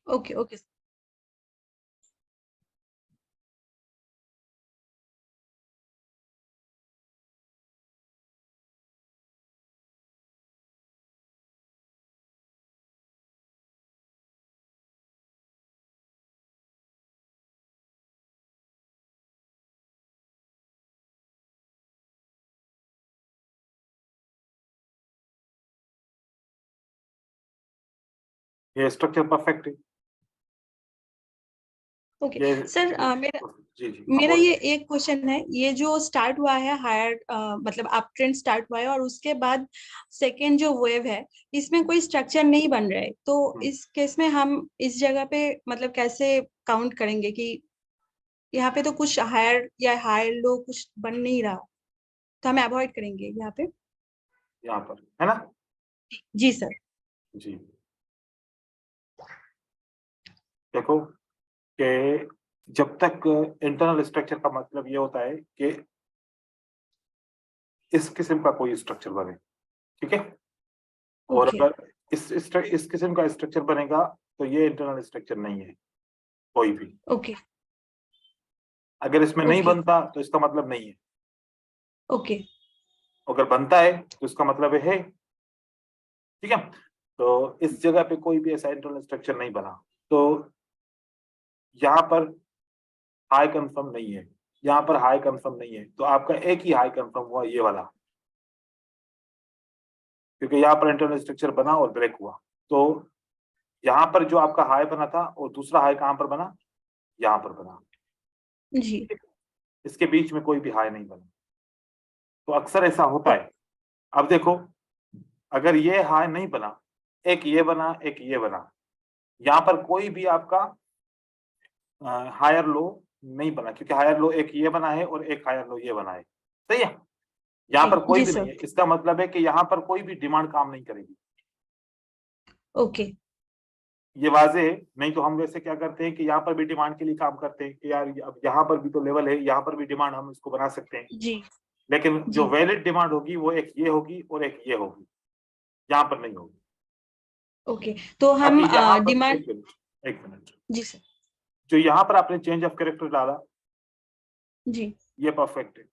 Okay okay. ये structure perfect है। Okay ये सर, मेरा जी जी मेरा ये एक क्वेश्चन है, ये जो स्टार्ट हुआ है हायर, मतलब अप ट्रेंड स्टार्ट हुआ है और उसके बाद सेकेंड जो वेव है, इसमें कोई स्ट्रक्चर नहीं बन रहा है, तो इस केस में हम इस जगह पे मतलब कैसे काउंट करेंगे कि यहाँ पे तो कुछ हायर या हायर लो कुछ बन नहीं रहा, तो हमें अवॉइड करेंगे यहाँ पे। यहाँ पर है ना। जी सर। जी देखो कि जब तक इंटरनल स्ट्रक्चर का मतलब ये होता है कि इस किस्म का कोई स्ट्रक्चर बने, ठीक है। और ओके अगर इस किस्म का स्ट्रक्चर बनेगा तो ये इंटरनल स्ट्रक्चर नहीं है कोई भी। ओके अगर इसमें नहीं ओके बनता तो इसका मतलब नहीं है। ओके अगर बनता है तो इसका मतलब है, ठीक है। तो इस जगह पे कोई भी ऐसा इंटरनल स्ट्रक्चर नहीं बना, तो यहाँ पर हाई कंफर्म नहीं है, यहाँ पर हाई कंफर्म नहीं है, तो आपका एक ही हाई कंफर्म हुआ, ये वाला, क्योंकि यहाँ पर इंटरनल स्ट्रक्चर बना और ब्रेक हुआ। तो यहाँ पर जो आपका हाई बना था और दूसरा हाई कहाँ पर बना, यहाँ पर बना। जी। इसके बीच में कोई भी हाई नहीं बना, तो अक्सर ऐसा होता ओ, है। अब देखो, अगर ये हाई नहीं बना, एक ये बना एक ये बना, यहाँ पर कोई भी आपका हायर लो नहीं बना, क्योंकि हायर लो एक ये बना है और एक हायर लो ये बना है, सही है। यहाँ जी पर कोई जी भी नहीं सर। है, इसका मतलब है कि यहाँ पर कोई भी डिमांड काम नहीं करेगी। ओके। ये वाजे है। नहीं तो हम वैसे क्या करते हैं कि यहाँ पर भी डिमांड के लिए काम करते हैं कि यार अब यहाँ पर भी तो लेवल है, यहाँ पर भी डिमांड हम इसको बना सकते हैं। जी लेकिन जो जी। वैलिड डिमांड होगी वो एक ये होगी और एक ये होगी, यहाँ पर नहीं होगी। ओके, तो हम बाकी यहाँ पर डिमांड। एक मिनट, एक मिनट, जी सर। जो यहाँ पर आपने चेंज ऑफ कैरेक्टर डाला, जी। ये परफेक्ट है,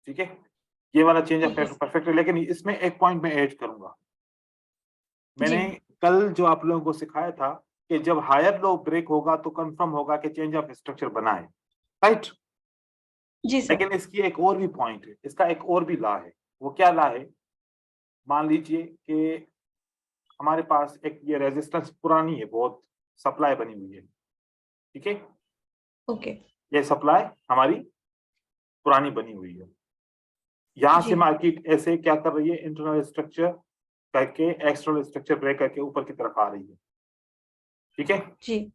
ठीक है। ये वाला change of okay character perfect है, लेकिन इसमें एक पॉइंट मैं ऐड करूंगा। जी। मैंने कल जो आप लोगों को सिखाया था कि जब हायर लो ब्रेक होगा तो कंफर्म होगा कि चेंज ऑफ स्ट्रक्चर बना है, राइट। जी सर। लेकिन इसकी एक और भी पॉइंट है, इसका एक और भी लॉ है। वो क्या लॉ है? मान लीजिए कि हमारे पास एक ये रेजिस्टेंस पुरानी है बहुत, सप्लाई बनी हुई है, ठीक है। ओके। ये सप्लाई हमारी पुरानी बनी हुई है। यहाँ से जी मार्केट ऐसे क्या कर रही है, इंटरनल स्ट्रक्चर करके एक्सटर्नल स्ट्रक्चर ब्रेक करके ऊपर की तरफ आ रही है, ठीक है। जी।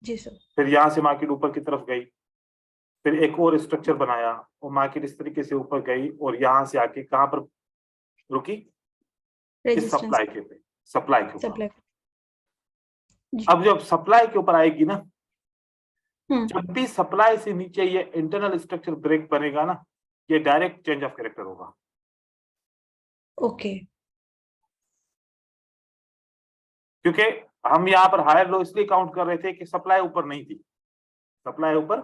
जी सर। फिर यहाँ से मार्केट ऊपर की तरफ गई, फिर एक और स्ट्रक्चर बनाया और मार्केट इस तरीके से ऊपर गई और यहाँ से आके कहाँ पर रुकी, इस रेजिस्टेंस। सप्लाई के पे, सप्लाई के ऊपर। सप्लाई। जी। अब जब सप्लाई के ऊपर आएगी ना, हम्म। जब भी सप्लाई से नीचे ये इंटरनल स्ट्रक्चर ब्रेक बनेगा ना, ये डायरेक्ट चेंज ऑफ कैरेक्टर होगा। ओके। क्योंकि हम यहाँ पर हायर लो इसलिए काउंट कर रहे थे कि सप्लाई ऊपर नहीं थी, सप्लाई ऊपर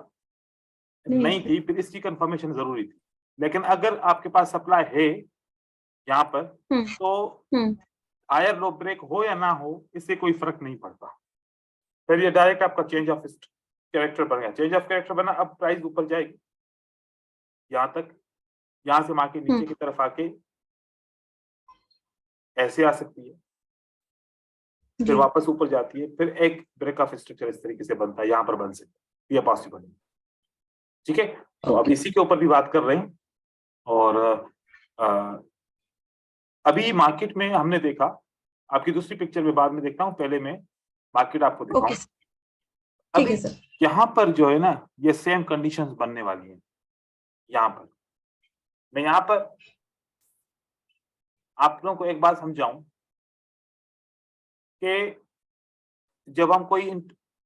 नहीं नहीं थी। थी, फिर इसकी कंफर्मेशन जरूरी थी। लेकिन अगर आपके पास सप्लाई है यहाँ पर, हम्म। तो हम्म। हायर लो ब्रेक हो या ना हो, इससे कोई फर्क नहीं पड़ता। फिर ये डायरेक्ट आपका चेंज ऑफ कैरेक्टर बन गया। चेंज ऑफ कैरेक्टर बना, अब प्राइस ऊपर जाएगी यहाँ तक, यहाँ से मार्केट नीचे की तरफ आके ऐसे आ सकती है, फिर जी। वापस ऊपर जाती है, फिर एक ब्रेक ऑफ स्ट्रक्चर इस तरीके से बनता है, यहाँ पर बन सकता है, ये पॉसिबल है, ठीक है। तो अब ओके। इसी के ऊपर भी बात कर रहे हैं। और अभी मार्केट में हमने देखा, आपकी दूसरी पिक्चर में बाद में देखता हूँ, पहले मैं मार्केट आपको ओके दिखाऊं। सर। ठीक अभी है सर। यहाँ पर जो है ना, ये सेम कंडीशंस बनने वाली हैं। यहाँ पर मैं यहाँ पर आप लोगों को एक बात समझाऊं कि जब हम कोई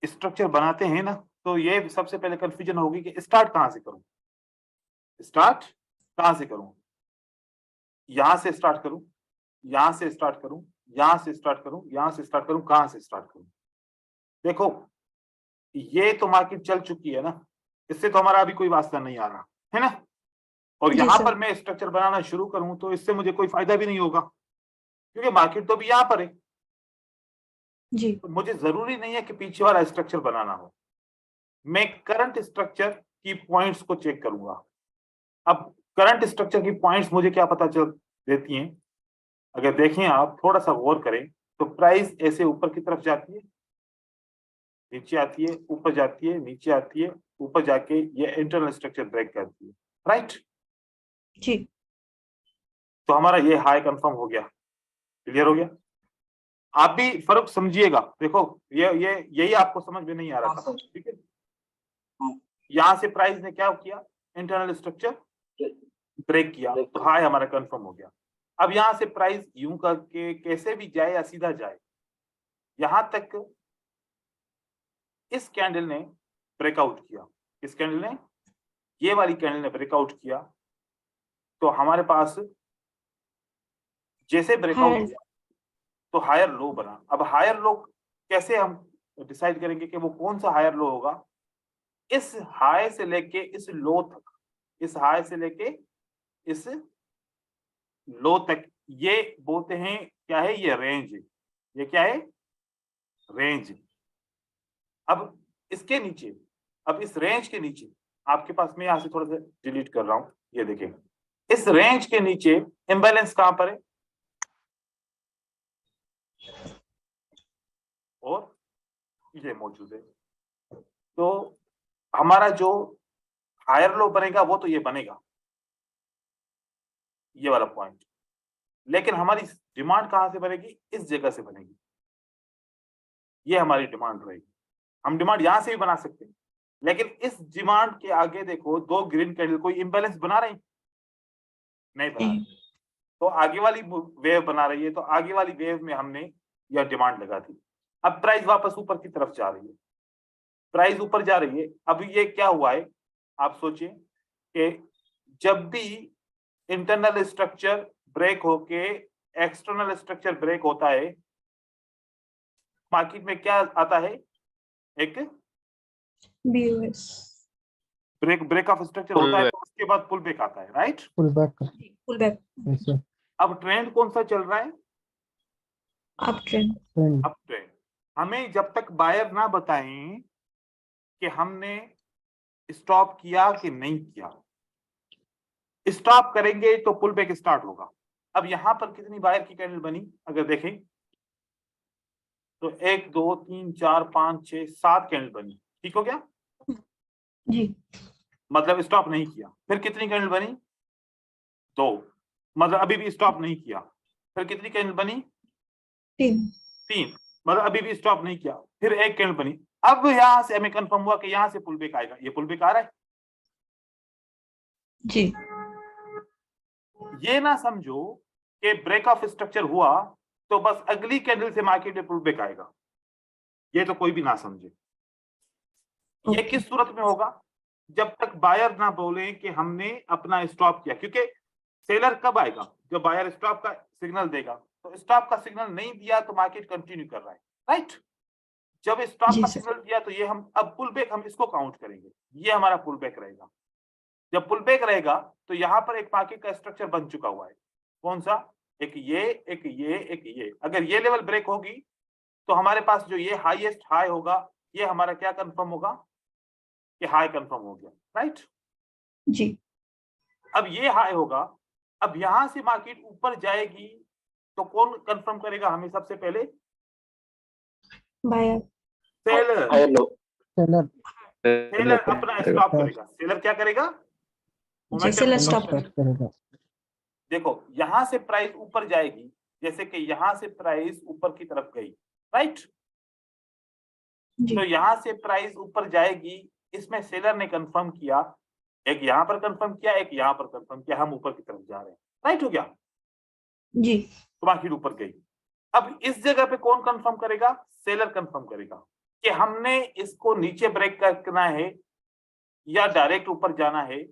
स्ट्रक्चर बनाते हैं ना, तो ये सबसे पहले कंफ्यूजन होगी कि स्टार्ट कहाँ से करूं, स्टार्ट कहाँ से करूं, यहां से स्टार्ट करूं, यहां से स्टार्ट करूं, यहां से स्टार्ट करूं, यहां से स्टार्ट करूं, कहां से स्टार्ट करूं। देखो ये तो मार्केट चल चुकी है ना, इससे तो हमारा अभी कोई वास्ता नहीं आ रहा है ना, और जी यहाँ सर। पर मैं स्ट्रक्चर बनाना शुरू करूं तो इससे मुझे कोई फायदा भी नहीं होगा, क्योंकि मार्केट तो भी यहाँ पर है। जी तो मुझे जरूरी नहीं है कि पीछे वाला स्ट्रक्चर बनाना हो, मैं करंट स्ट्रक्चर की पॉइंट्स को चेक करूंगा। अब करंट स्ट्रक्चर की पॉइंट्स मुझे क्या पता चल देती हैं, अगर देखें आप थोड़ा सा गौर करें तो प्राइस ऐसे ऊपर की तरफ जाती है, नीचे आती है, ऊपर जाती है, नीचे आती है, ऊपर जाके ये इंटरनल स्ट्रक्चर ब्रेक करती है, राइट। जी तो हमारा ये हाई कंफर्म हो गया, क्लियर हो गया। आप भी फर्क समझिएगा, देखो ये यही आपको समझ में नहीं आ रहा था, ठीक है। यहां से प्राइस ने क्या किया, इंटरनल स्ट्रक्चर ब्रेक किया, तो हाई हमारा कंफर्म हो गया। अब यहां से प्राइस यूं करके कैसे भी जाए या सीधा जाए, यहां तक इस कैंडल ने ब्रेकआउट किया, इस कैंडल ने, ये वाली कैंडल ने ब्रेकआउट किया, तो हमारे पास जैसे ब्रेकआउट हायर। किया तो हायर लो बना। अब हायर लो कैसे हम डिसाइड करेंगे कि वो कौन सा हायर लो होगा, इस हाई से लेके इस लो तक, इस हाई से लेके इस लो तक, ये बोलते हैं क्या है, ये रेंज, ये क्या है, रेंज। अब इसके नीचे, अब इस रेंज के नीचे आपके पास, मैं यहां से थोड़ा सा डिलीट कर रहा हूं, ये देखें इस रेंज के नीचे इंबैलेंस कहां पर है, और ये मौजूद है। तो हमारा जो हायर लो बनेगा वो तो ये बनेगा, ये वाला पॉइंट, लेकिन हमारी डिमांड कहां से बनेगी, इस जगह से बनेगी, ये हमारी डिमांड रहेगी। हम डिमांड यहां से भी बना सकते हैं, लेकिन इस डिमांड के आगे देखो दो ग्रीन कैंडल कोई इंबैलेंस बना रहे हैं, नहीं बना रहे, तो आगे वाली वेव बना रही है, तो आगे वाली वेव में हमने यह डिमांड लगा दी। अब प्राइस वापस ऊपर की तरफ जा रही है, प्राइस ऊपर जा रही है। अब ये क्या हुआ है, आप सोचिए कि जब भी इंटरनल स्ट्रक्चर ब्रेक होके एक्सटर्नल स्ट्रक्चर ब्रेक होता है, मार्केट में क्या आता है, एक बीओएस। ब्रेक ऑफ स्ट्रक्चर होता है, तो उसके बाद पुल बैक आता है, right, pull back. Pull back. अब ट्रेंड कौन सा चल रहा है, अप ट्रेंड। Up trend. हमें जब तक बायर ना बताएं कि हमने स्टॉप किया कि नहीं किया, स्टॉप करेंगे तो पुल बैक स्टार्ट होगा। अब यहां पर कितनी बायर की कैंडल बनी, अगर देखें तो 1 2 3 4 5 6 7 कैंडल बनी, ठीक हो गया, जी मतलब स्टॉप नहीं किया। फिर कितनी कैंडल बनी, 2, मतलब अभी भी स्टॉप नहीं किया। फिर कितनी कैंडल बनी, 3, मतलब अभी भी स्टॉप नहीं किया। फिर 1 कैंडल बनी। अब यहां से हमें कंफर्म हुआ कि यहां से पुल बैक आएगा, ये पुल बैक आ रहा है। जी ये ना समझो कि ब्रेक ऑफ स्ट्रक्चर हुआ तो बस अगली कैंडल से मार्केट में पुल बैक आएगा, ये तो कोई भी ना समझे। ये किस सूरत में होगा, जब तक बायर ना बोले कि हमने अपना स्टॉप किया, क्योंकि सेलर कब आएगा, जब बायर स्टॉप का सिग्नल देगा। तो स्टॉप का सिग्नल नहीं दिया तो मार्केट कंटिन्यू कर रहा है, राइट। जब स्टॉप का सिग्नल दिया तो ये हम अब पुल बैक, हम इसको काउंट करेंगे, ये हमारा पुल बैक रहेगा। जब पुल बैक रहेगा तो यहाँ पर एक मार्केट का स्ट्रक्चर बन चुका हुआ है, कौन सा, एक ये, एक ये, एक ये। अगर ये लेवल ब्रेक होगी तो हमारे पास जो ये हाईएस्ट हाई होगा, ये हमारा क्या कंफर्म होगा, कि हाई कंफर्म हो गया, राइट जी। अब ये हाई होगा। अब यहां से मार्केट ऊपर जाएगी तो कौन कंफर्म करेगा हमें सबसे पहले, बायर। सेलर। सेलर। सेलर अपना स्टॉप करेगा, सेलर क्या करेगा, सेलर स्टॉप करेगा। देखो यहां से प्राइस ऊपर जाएगी, जैसे कि यहां से प्राइस ऊपर की तरफ गई, राइट। तो यहां से प्राइस ऊपर जाएगी, इसमें सेलर ने कंफर्म किया, एक यहां पर कंफर्म किया, एक यहां पर कंफर्म किया, हम ऊपर की तरफ जा रहे हैं, राइट हो गया जी। तो मार्केट ऊपर गई। अब इस जगह पे कौन कंफर्म करेगा, सेलर कंफर्म करेगा कि हमने इसको नीचे ब्रेक करना है या डायरेक्ट ऊपर जाना है।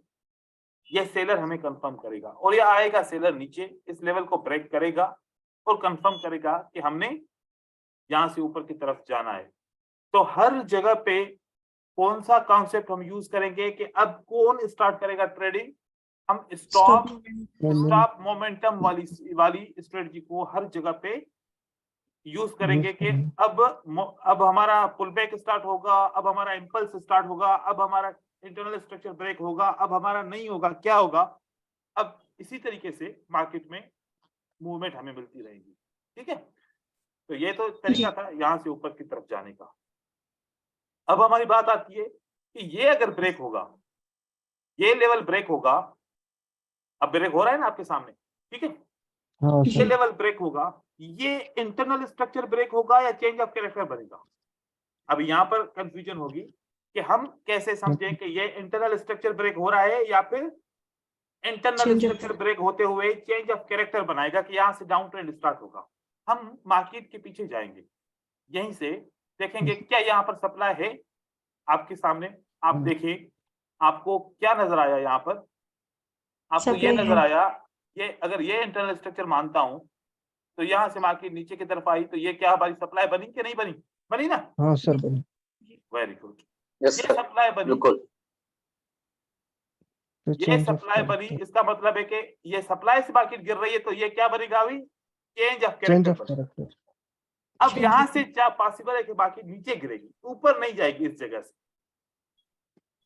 यह सेलर हमें कंफर्म करेगा, और यह आएगा सेलर नीचे इस लेवल को ब्रेक करेगा और कंफर्म करेगा कि हमने यहां से ऊपर की तरफ जाना है। तो हर जगह पे कौन सा कॉन्सेप्ट हम यूज करेंगे कि अब कौन स्टार्ट करेगा ट्रेडिंग, हम स्टॉप मोमेंटम वाली स्ट्रेटजी को हर जगह पे यूज करेंगे कि अब हमारा पुल बैक स्टार्ट होगा, अब हमारा इंपल्स स्टार्ट होगा, अब हमारा इंटरनल स्ट्रक्चर ब्रेक होगा, अब हमारा नहीं होगा, क्या होगा। अब इसी तरीके से मार्केट में मूवमेंट हमें मिलती रहेगी। ठीक है, तो ये तो तरीका था यहां से ऊपर की तरफ जाने का। अब हमारी बात आती है कि ये अगर ब्रेक होगा, ये लेवल ब्रेक होगा, अब ब्रेक हो रहा है ना आपके सामने, ठीक है, ये लेवल ब्रेक होगा, ये इंटरनल स्ट्रक्चर ब्रेक होगा या चेंज ऑफ कैरेक्टर बनेगा। अब यहाँ पर कंफ्यूजन होगी कि हम कैसे समझें कि ये इंटरनल स्ट्रक्चर ब्रेक हो रहा है या फिर इंटरनल स्ट्रक्चर ब्रेक होते हुए चेंज ऑफ कैरेक्टर बनाएगा कि यहाँ से डाउन ट्रेंड स्टार्ट होगा। हम मार्केट के पीछे जाएंगे, यहीं से देखेंगे क्या यहाँ पर सप्लाई है आपके सामने। आप देखिए आपको क्या नजर आया, यहाँ पर आपको ये नजर आया, ये अगर ये इंटरनल स्ट्रक्चर मानता हूं तो यहाँ से मार्केट नीचे की तरफ आई, तो ये क्या हमारी सप्लाई बनी कि नहीं बनी? बनी ना? हाँ सर बनी। वेरी गुड, ये सप्लाई बनी, ये सप्लाई बनी। इसका मतलब है कि ये सप्लाई से मार्केट गिर रही है, तो ये क्या बनेगा अभी? Change of character. अब यहाँ से क्या पॉसिबल है कि मार्केट नीचे गिरेगी, ऊपर नहीं जाएगी, इस जगह से,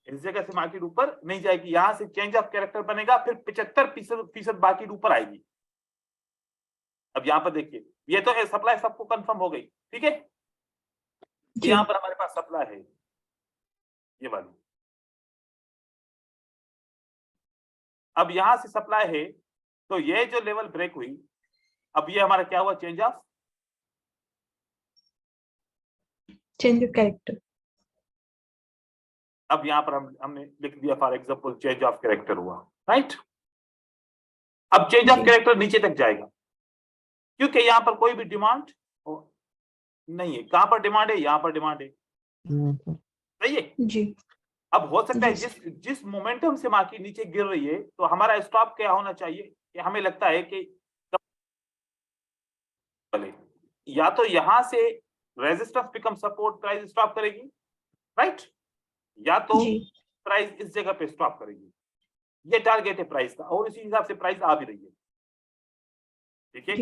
इस जगह से मार्केट ऊपर नहीं जाएगी, यहां से चेंज ऑफ कैरेक्टर बनेगा, फिर 75% मार्केट ऊपर आएगी। अब यहां पर देखिए, ये तो सप्लाई सबको कंफर्म हो गई, ठीक है, यहां पर हमारे पास सप्लाई है ये वाली। अब यहां से सप्लाई है, तो ये जो लेवल ब्रेक हुई, अब ये हमारा क्या हुआ? Change of character. अब यहां पर हमने लिख दिया for example change of character हुआ, राइट। अब चेंज ऑफ कैरेक्टर नीचे तक जाएगा क्योंकि यहां पर कोई भी डिमांड नहीं है। कहां पर डिमांड है? यहां पर डिमांड है, सही है जी। अब हो सकता है जिस मोमेंटम से मार्केट नीचे गिर रही है, तो हमारा स्टॉप क्या होना चाहिए कि हमें लगता है कि या तो यहां से resistance become support, price stop करेगी, राइट, या तो प्राइस इस जगह पे स्टॉप करेगी। ये टारगेट है प्राइस का, और इसी हिसाब से प्राइस आ भी रही है, ठीक है।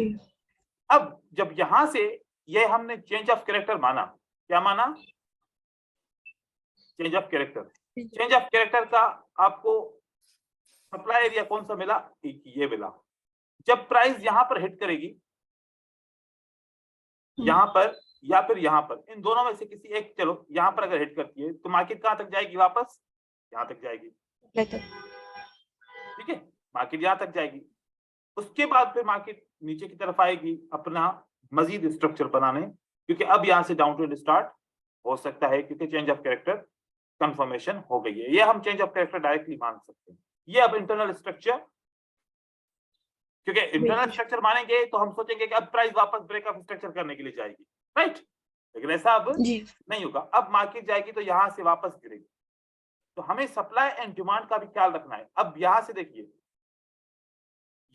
अब जब यहां से ये हमने चेंज ऑफ कैरेक्टर माना, क्या माना? Change of character. Change of character का आपको सप्लाई एरिया कौन सा मिला? ये मिला। जब प्राइस यहां पर हिट करेगी, यहां पर या फिर यहां पर, इन दोनों में से किसी एक, चलो यहां पर अगर हिट करती है तो मार्केट कहां तक जाएगी? वापस यहां तक जाएगी, ठीक है, मार्केट यहां तक जाएगी। उसके बाद फिर मार्केट नीचे की तरफ आएगी अपना मजीद स्ट्रक्चर बनाने, क्योंकि अब यहां से डाउन ट्रेंड स्टार्ट हो सकता है, क्योंकि चेंज ऑफ कैरेक्टर कंफर्मेशन हो गई है। ये हम चेंज ऑफ कैरेक्टर डायरेक्टली मान सकते हैं। ये अब इंटरनल स्ट्रक्चर, क्योंकि इंटरनल स्ट्रक्चर मानेंगे तो हम सोचेंगे कि अब प्राइस वापस ब्रेक ऑफ स्ट्रक्चर करने के लिए जाएगी, राइट, लेकिन ऐसा अब नहीं होगा। अब मार्केट जाएगी तो यहां से वापस गिरेगी। तो हमें सप्लाई एंड डिमांड का भी ख्याल रखना है। अब यहां से देखिए,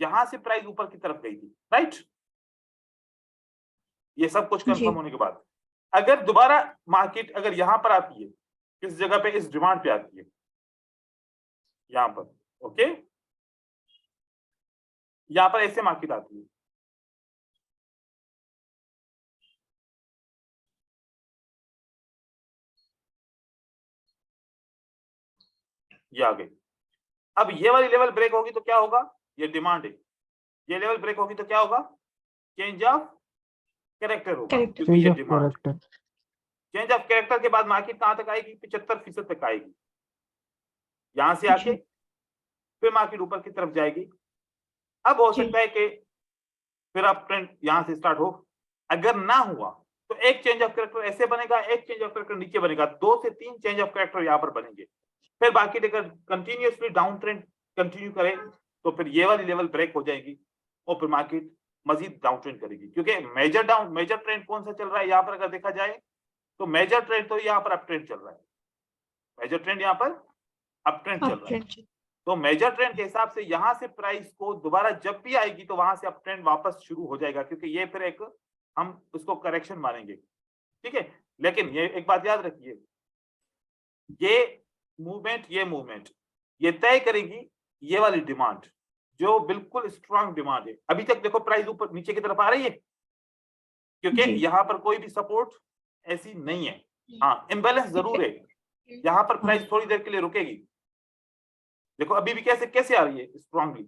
यहां से प्राइस ऊपर की तरफ गई थी, राइट, ये सब कुछ कंफर्म होने के बाद अगर दोबारा मार्केट अगर यहां पर आती है, किस जगह पे? इस डिमांड पे आती है, यहां पर, ओके, यहां पर ऐसे मार्केट आती है, ये आ गई। अब ये वाली लेवल ब्रेक होगी तो क्या होगा? ये डिमांड है, ये लेवल ब्रेक होगी तो क्या होगा? चेंज ऑफ कैरेक्टर होगा, क्योंकि ये डिमांड। चेंज ऑफ कैरेक्टर के बाद मार्केट कहां तक आएगी? 75% तक आएगी। यहां से आके फिर मार्केट ऊपर की तरफ जाएगी। अब हो सकता है कि फिर आप ट्रेंड यहां से स्टार्ट हो। अगर ना हुआ तो एक चेंज ऑफ कैरेक्टर ऐसे बनेगा, एक चेंज ऑफ कैरेक्टर नीचे बनेगा, 2 से 3 चेंज ऑफ कैरेक्टर यहां पर बनेंगे। फिर बाकी अगर कंटिन्यूअसली डाउन ट्रेंड कंटिन्यू करे तो फिर ये वाली लेवल ब्रेक हो जाएगी और फिर मार्केट मजीद डाउन ट्रेंड करेगी, क्योंकि मेजर ट्रेंड कौन सा चल रहा है यहाँ पर? अगर देखा जाए तो मेजर ट्रेंड तो यहाँ पर अप ट्रेंड चल रहा है, मेजर ट्रेंड यहाँ पर अप ट्रेंड चल रहा है। तो मेजर ट्रेंड के हिसाब से यहां से प्राइस को दोबारा जब भी आएगी तो वहां से अप ट्रेंड वापस शुरू हो जाएगा, क्योंकि ये फिर एक हम उसको करेक्शन मानेंगे, ठीक है। लेकिन ये एक बात याद रखिए, ये मूवमेंट ये तय करेगी ये वाली डिमांड, जो बिल्कुल स्ट्रांग डिमांड है। अभी तक देखो प्राइस ऊपर नीचे की तरफ आ रही है, क्योंकि यहाँ पर कोई भी सपोर्ट ऐसी नहीं है। हाँ, इम्बैलेंस जरूर है, यहाँ पर प्राइस थोड़ी देर के लिए रुकेगी। देखो अभी भी कैसे आ रही है स्ट्रांगली,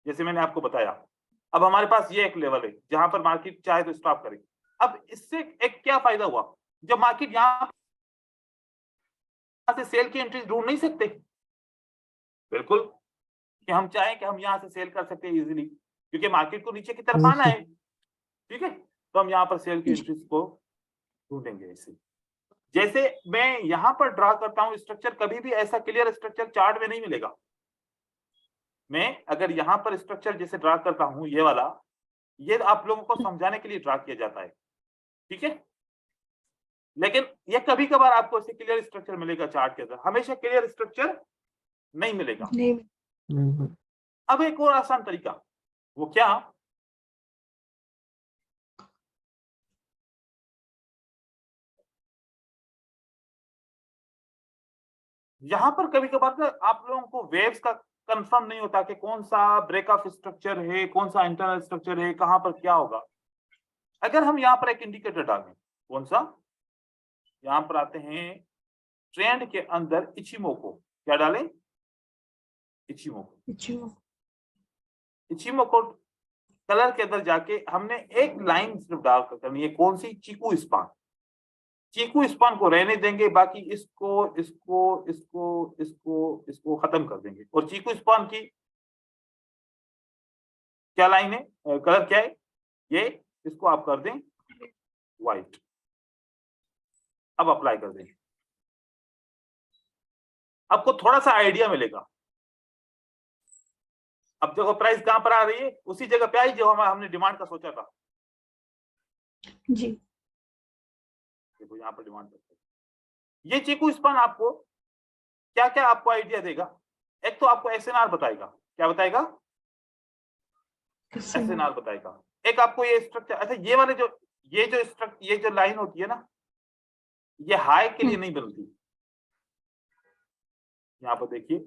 जैसे मैंने आपको बताया। अब हमारे पास ये एक लेवल है जहां पर मार्केट चाहे तो स्टॉप करे। अब इससे एक क्या फायदा हुआ, जब मार्केट यहाँ से सेल की एंट्री ढूंढ नहीं सकते, बिल्कुल, कि हम चाहें कि हम यहाँ से सेल कर सकते हैं इजीली, क्योंकि मार्केट को नीचे की तरफ आना है, ठीक है। तो हम यहाँ पर सेल की एंट्रीज को ढूंढेंगे। इसे जैसे मैं यहाँ पर ड्रा करता हूँ स्ट्रक्चर, कभी भी ऐसा क्लियर स्ट्रक्चर चार्ट में नहीं मिलेगा। मैं अगर यहाँ पर स्ट्रक्चर जैसे ड्रा करता हूँ, ये वाला, ये आप लोगों को समझाने के लिए ड्रा किया जाता है, ठीक है। लेकिन ये कभी कभार आपको ऐसे क्लियर स्ट्रक्चर मिलेगा चार्ट के अंदर, हमेशा क्लियर स्ट्रक्चर नहीं मिलेगा। अब एक और आसान तरीका, वो क्या, यहां पर कभी कभार आप लोगों को वेव्स का कंफर्म नहीं होता कि कौन सा ब्रेक ऑफ स्ट्रक्चर है, कौन सा इंटरनल स्ट्रक्चर है, कहां पर क्या होगा। अगर हम यहाँ पर एक इंडिकेटर डालें, कौन सा, यहां पर आते हैं ट्रेंड के अंदर इचिमोको, क्या डालें, इचिमोको कलर के अंदर जाके हमने एक लाइन सिर्फ डाल कर करनी है, कौन सी, चीकू स्पान। चीकू स्पान को रहने देंगे, बाकी इसको इसको इसको इसको इसको खत्म कर देंगे। और चीकू स्पान की क्या लाइन है, कलर क्या है, ये, इसको आप कर दें व्हाइट। अब अप्लाई कर दें, आपको थोड़ा सा आइडिया मिलेगा। अब देखो प्राइस कहां पर आ रही है, उसी जगह पे आई जो हमने डिमांड का सोचा था जी। देखो यहाँ पर डिमांड करते हैं। ये चीकू स्पान आपको क्या क्या आपको आइडिया देगा, एक तो आपको एसएनआर बताएगा, क्या बताएगा, एसएनआर बताएगा। एक आपको ये स्ट्रक्चर, अच्छा ये वाले जो ये जो लाइन होती है ना, ये हाई के लिए नहीं बनती। यहाँ पर देखिए,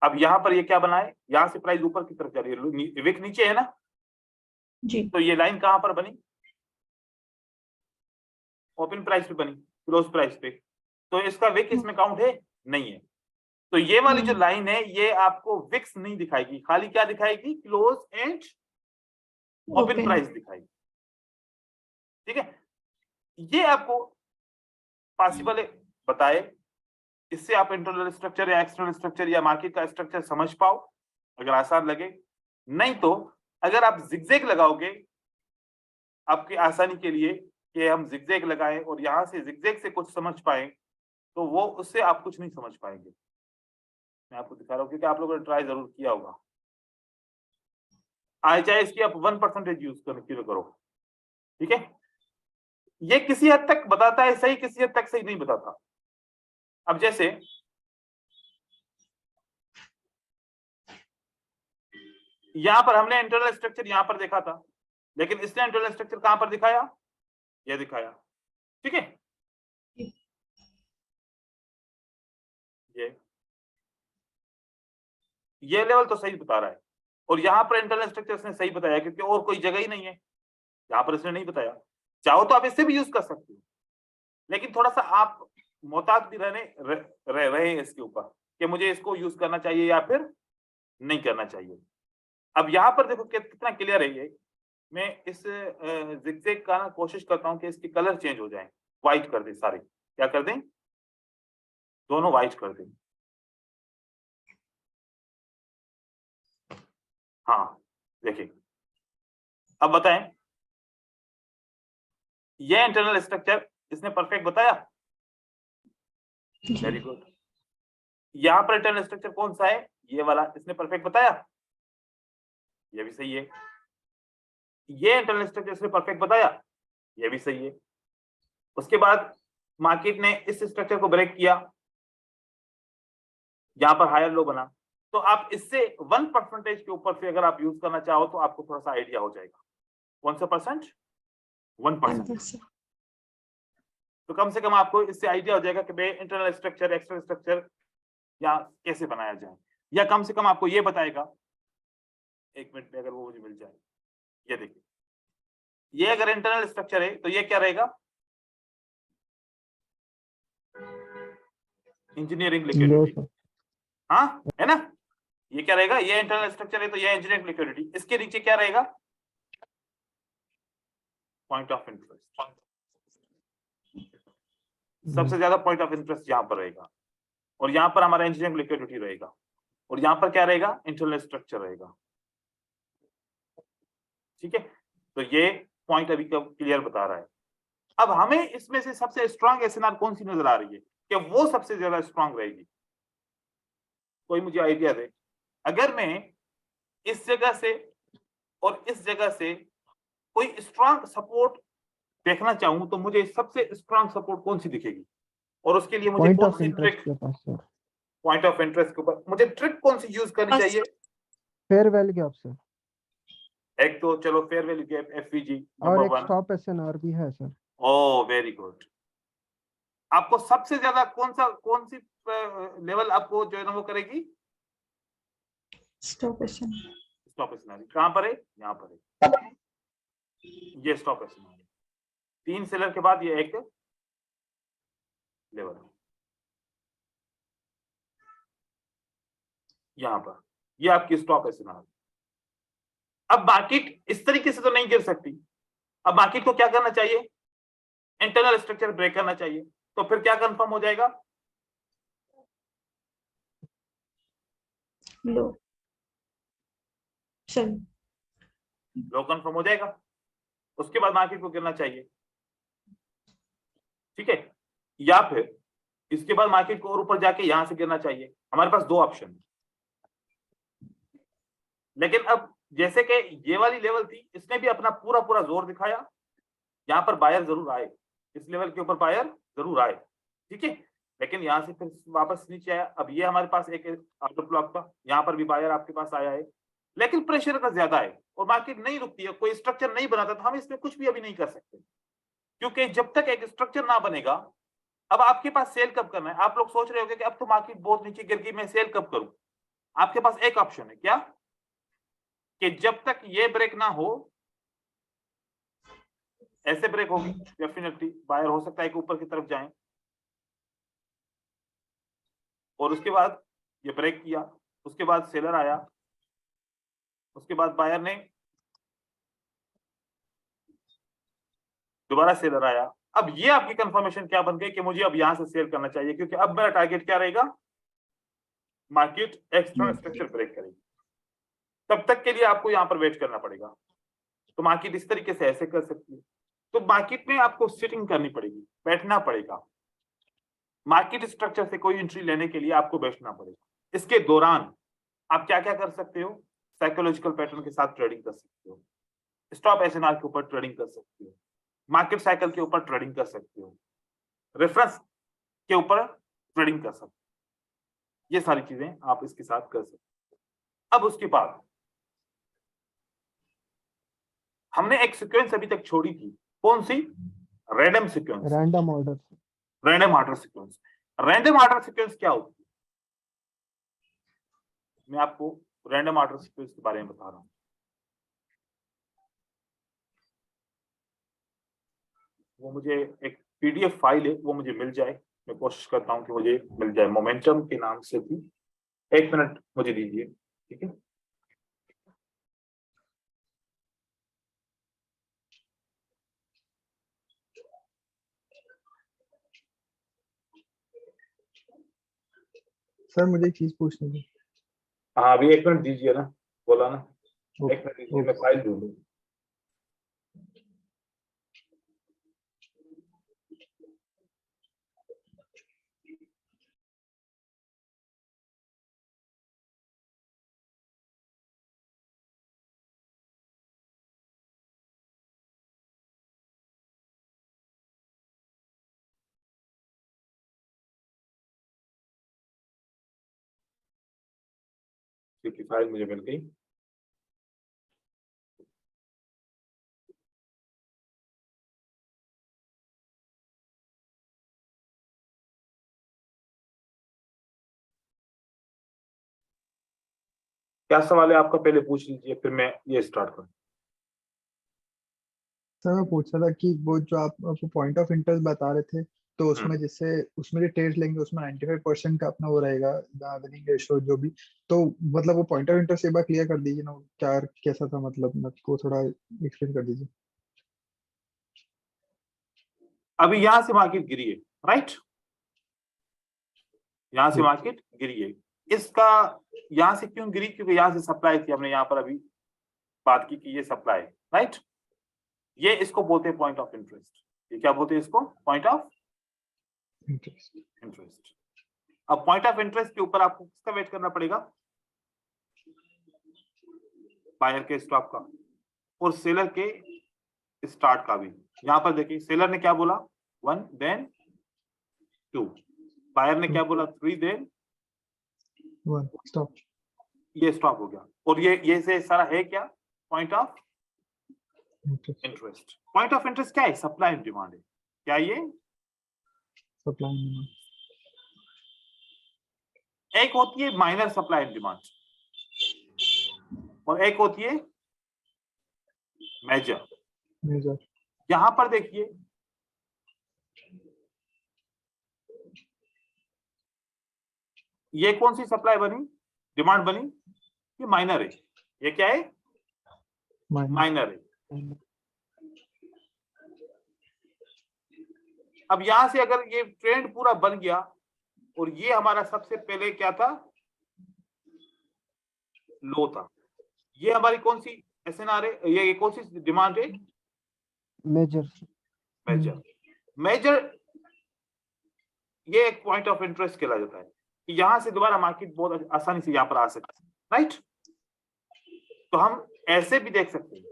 अब यहाँ पर ये क्या बना है, यहाँ से प्राइस ऊपर की तरफ जा रही है, विक नीचे है ना जी। तो ये लाइन कहां पर बनी, ओपन प्राइस पे बनी, क्लोज प्राइस पे, तो इसका विक इसमें काउंट है, नहीं है। तो ये वाली जो लाइन है ये आपको विक्स नहीं दिखाएगी, खाली क्या दिखाएगी, क्लोज एंड ओपन प्राइस दिखाएगी, ठीक है। ये आपको पॉसिबल बताए, इससे आप इंटरनल स्ट्रक्चर या एक्सटर्नल स्ट्रक्चर या मार्केट का स्ट्रक्चर समझ पाओ, अगर आसान लगे। नहीं तो अगर आप जिगजैग लगाओगे, आपकी आसानी के लिए कि हम जिगजैग लगाएं और यहां से जिगजैग से कुछ समझ पाए, तो वो उससे आप कुछ नहीं समझ पाएंगे। मैं आपको दिखा रहा हूं क्योंकि आप लोगों ने ट्राई जरूर किया होगा। चाहे इसकी आप 1% यूज करने करो, ठीक है। ये किसी हद तक बताता है सही, किसी हद तक सही नहीं बताता। अब जैसे यहां पर हमने इंटरनल स्ट्रक्चर यहां पर देखा था, लेकिन इसने इंटरनल स्ट्रक्चर कहां पर दिखाया, यह दिखाया, ठीक है। ये लेवल तो सही बता रहा है, और यहां पर इंटरनल स्ट्रक्चर इसने सही बताया, क्योंकि और कोई जगह ही नहीं है यहां पर इसने नहीं बताया। चाहो तो आप इससे भी यूज कर सकते हो, लेकिन थोड़ा सा आप मोहतात भी रहे हैं इसके ऊपर कि मुझे इसको यूज करना चाहिए या फिर नहीं करना चाहिए। अब यहाँ पर देखो कितना क्लियर है ये। मैं इस जिगजैग का ना कोशिश करता हूँ कि इसके कलर चेंज हो जाए, व्हाइट कर दें सारे, क्या कर दें, दोनों व्हाइट कर दें। हाँ देखिए, अब बताएं, ये इंटरनल स्ट्रक्चर इसने परफेक्ट बताया, वेरी गुड। यहां पर इंटरनल स्ट्रक्चर कौन सा है, ये वाला, इसने परफेक्ट बताया, ये भी सही है। ये इंटरनल स्ट्रक्चर इसने परफेक्ट बताया, ये भी सही है। उसके बाद मार्केट ने इस स्ट्रक्चर को ब्रेक किया, यहां पर हायर लो बना, तो आप इससे 1% के ऊपर से अगर आप यूज करना चाहो तो आपको थोड़ा सा आइडिया हो जाएगा। कौन सा परसेंट, 1%। तो कम से कम आपको इससे आइडिया हो जाएगा कि भाई इंटरनल स्ट्रक्चर एक्सटर्नल स्ट्रक्चर या कैसे बनाया जाए, या कम से कम आपको ये बताएगा। एक मिनट में अगर वो मुझे मिल जाए, ये देखिए, ये अगर इंटरनल स्ट्रक्चर है तो ये क्या रहेगा, इंजीनियरिंग लिक्विडिटी, हाँ है ना, ये क्या रहेगा, ये इंटरनल स्ट्रक्चर है तो ये इंजीनियरिंग लिक्विडिटी। इसके नीचे क्या रहेगा, पॉइंट ऑफ इंटरेस्ट, सबसे ज्यादा पॉइंट ऑफ इंटरेस्ट यहाँ पर रहेगा, और यहाँ पर हमारा इंजीनियरिंग लिक्विडिटी रहेगा, और यहाँ पर क्या रहेगा, इंटरनल स्ट्रक्चर रहेगा। ठीक है, तो ये पॉइंट अभी क्लियर बता रहा है। अब हमें इसमें से सबसे स्ट्रांग एसएनआर कौन सी नजर आ रही है, कि वो सबसे ज्यादा स्ट्रांग रहेगी, कोई मुझे आइडिया दे। अगर मैं इस जगह से और इस जगह से कोई स्ट्रांग सपोर्ट देखना चाहूं तो मुझे सबसे स्ट्रांग सपोर्ट कौन सी दिखेगी, और उसके लिए मुझे कौन सी ट्रिक, पॉइंट ऑफ इंटरेस्ट के ऊपर मुझे ट्रिक कौन सी यूज करनी चाहिए, फेयर वैल्यू गैप सर। एक तो चलो फेयर वैल्यू गैप एफवीजी और एक स्टॉप एसएनआर भी है सर। Oh very good. आपको सबसे ज्यादा कौन सी लेवल आपको जो है ना वो करेगी, स्टॉप एसएनआर। स्टॉप एसएनआर कहां पर है, यहाँ पर है, ये स्टॉप एसएनआर 3 सेलर के बाद ये एक लेवल, यहां पर ये आपकी स्टॉप एसएनआर। अब मार्केट इस तरीके से तो नहीं गिर सकती, अब मार्केट को क्या करना चाहिए, इंटरनल स्ट्रक्चर ब्रेक करना चाहिए, तो फिर क्या कंफर्म हो जाएगा, लो, चलो लो कंफर्म हो जाएगा, उसके बाद मार्केट को गिरना चाहिए। ठीक है, या फिर इसके बाद मार्केट को और ऊपर जाके यहां से गिरना चाहिए। हमारे पास 2 ऑप्शन, लेकिन अब जैसे कि ये वाली लेवल थी, इसने भी अपना पूरा पूरा जोर दिखाया, यहां पर बायर जरूर आए, इस लेवल के ऊपर बायर जरूर आए, ठीक है, लेकिन यहां से फिर वापस नीचे आया। अब ये हमारे पास एक आउटर ब्लॉक था, यहां पर भी बायर आपके पास आया है, लेकिन प्रेशर अगर ज्यादा है और मार्केट नहीं रुकती है, कोई स्ट्रक्चर नहीं बनाता, तो हम इसमें कुछ भी अभी नहीं कर सकते, क्योंकि जब तक एक स्ट्रक्चर ना बनेगा। अब आपके पास सेल कब करना है, आप लोग सोच रहे होंगे कि अब तो मार्केट बहुत नीचे गिर गई, मैं सेल कब करूं। आपके पास एक ऑप्शन है, क्या, कि जब तक ये ब्रेक ना हो, ऐसे ब्रेक होगी डेफिनेटली बायर हो सकता है कि ऊपर की तरफ जाएं, और उसके बाद ये ब्रेक किया, उसके बाद सेलर आया, उसके बाद बायर ने दोबारा सेलर आया। अब ये आपकी कंफर्मेशन क्या बन गई कि मुझे अब यहां से सेल करना चाहिए, क्योंकि अब मेरा टारगेट क्या रहेगा, मार्केट एक्सटर्नल स्ट्रक्चर ब्रेक करेगी। तब तक के लिए आपको यहां पर वेट करना पड़ेगा। तो मार्केट इस तरीके से ऐसे कर सकती है, तो मार्केट में आपको सिटिंग करनी पड़ेगी, बैठना पड़ेगा, मार्केट स्ट्रक्चर से कोई एंट्री लेने के लिए आपको बैठना पड़ेगा। इसके दौरान आप क्या क्या कर सकते हो, साइकोलॉजिकल पैटर्न के साथ ट्रेडिंग कर सकते हो, स्टॉप एसएनआर के ऊपर ट्रेडिंग कर सकते हो, मार्केट साइकिल के ऊपर ट्रेडिंग कर सकते हो, रेफरेंस के ऊपर ट्रेडिंग कर सकते हो, ये सारी चीजें आप इसके साथ कर सकते हो। अब उसके बाद हमने एक सीक्वेंस अभी तक छोड़ी थी, कौन सी, random sequence, random order. Random order sequence. Random order sequence क्या होती है, मैं आपको रैंडम ऑर्डर सीक्वेंस के बारे में बता रहा हूं। वो मुझे एक पीडीएफ फाइल है, वो मुझे मिल जाए, मैं कोशिश करता हूं कि मुझे मिल जाए, मोमेंटम के नाम से थी, 1 मिनट मुझे दीजिए, ठीक है। सर मुझे एक चीज पूछनी थी। हाँ अभी 1 मिनट दीजिए ना, बोला ना, 1 मिनट दीजिए, मैं फाइल ढूंढूं। क्योंकि फाइल मुझे मिल गई। क्या सवाल है आपका, पहले पूछ लीजिए फिर मैं ये स्टार्ट करूँ। सर मैं पूछ रहा था कि वो जो आप पॉइंट ऑफ इंटरेस्ट बता रहे थे, तो उसमें जैसे उसमें जो ट्रेड लेंगे उसमें 95% का अपना वो रहेगा विनिंग रेशो जो भी, तो मतलब वो पॉइंट ऑफ इंटरेस्ट एक बार क्लियर कर दीजिए ना, क्या कैसा था, मतलब मेरे को थोड़ा एक्सप्लेन कर दीजिए। अभी यहां से मार्केट गिरी है, राइट, यहां से मार्केट गिरी है। इसका यहां से क्यों गिरी, क्योंकि यहां से सप्लाई थी, हमने यहां पर अभी बात की कि ये सप्लाई, राइट। ये इसको बोलते हैं पॉइंट ऑफ इंटरेस्ट। ये क्या बोलते हैं इसको, पॉइंट ऑफ इंटरेस्ट। अब पॉइंट ऑफ इंटरेस्ट के ऊपर आपको किसका वेट करना पड़ेगा, बायर के स्टॉप का और सेलर के स्टार्ट का भी। यहां पर देखिए सेलर ने क्या बोला, 1 देन 2, बायर ने क्या बोला, 3 देन 1 स्टॉप। ये स्टॉप हो गया। और ये से सारा है क्या, point of interest. Point of interest क्या है, सप्लाई एंड डिमांड है। क्या ये सप्लाई एंड, एक होती है माइनर सप्लाई एंड डिमांड और एक होती है मेजर। मेजर। यहां पर देखिए ये कौन सी सप्लाई बनी, डिमांड बनी, ये माइनर है। ये क्या है, माइनर है। अब यहां से अगर ये ट्रेंड पूरा बन गया और ये हमारा सबसे पहले क्या था, लो था, ये हमारी कौन सी एसएनआर है, ये कौन सी डिमांड है, मेजर। मेजर। मेजर ये एक पॉइंट ऑफ इंटरेस्ट कहला जाता है कि यहां से दोबारा मार्केट बहुत आसानी से यहां पर आ सकता है, राइट। तो हम ऐसे भी देख सकते हैं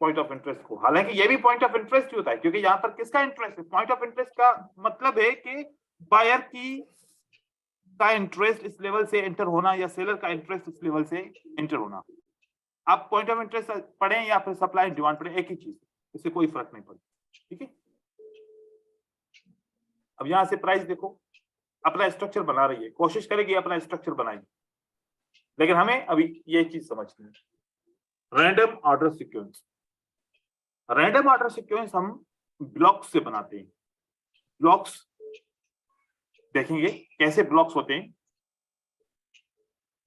पॉइंट ऑफ इंटरेस्ट को, हालांकि ये भी पॉइंट ऑफ इंटरेस्ट ही होता है, क्योंकि यहाँ पर किसका इंटरेस्ट है, पॉइंट ऑफ इंटरेस्ट का मतलब है कि बायर का इंटरेस्ट इस लेवल से एंटर होना या सेलर का इंटरेस्ट इस लेवल से एंटर होना। आप पॉइंट ऑफ इंटरेस्ट पढ़ें या फिर सप्लाई एंड डिमांड पढ़ें, एक ही चीज, इससे कोई फर्क नहीं पड़ता, ठीक है। अब यहां से प्राइस देखो अपना स्ट्रक्चर बना रही है, कोशिश करेगी अपना स्ट्रक्चर बनाएगी, लेकिन हमें अभी ये चीज समझनी है। Random order sequence, random order sequence हम ब्लॉक्स से बनाते हैं। ब्लॉक्स देखेंगे कैसे ब्लॉक्स होते हैं,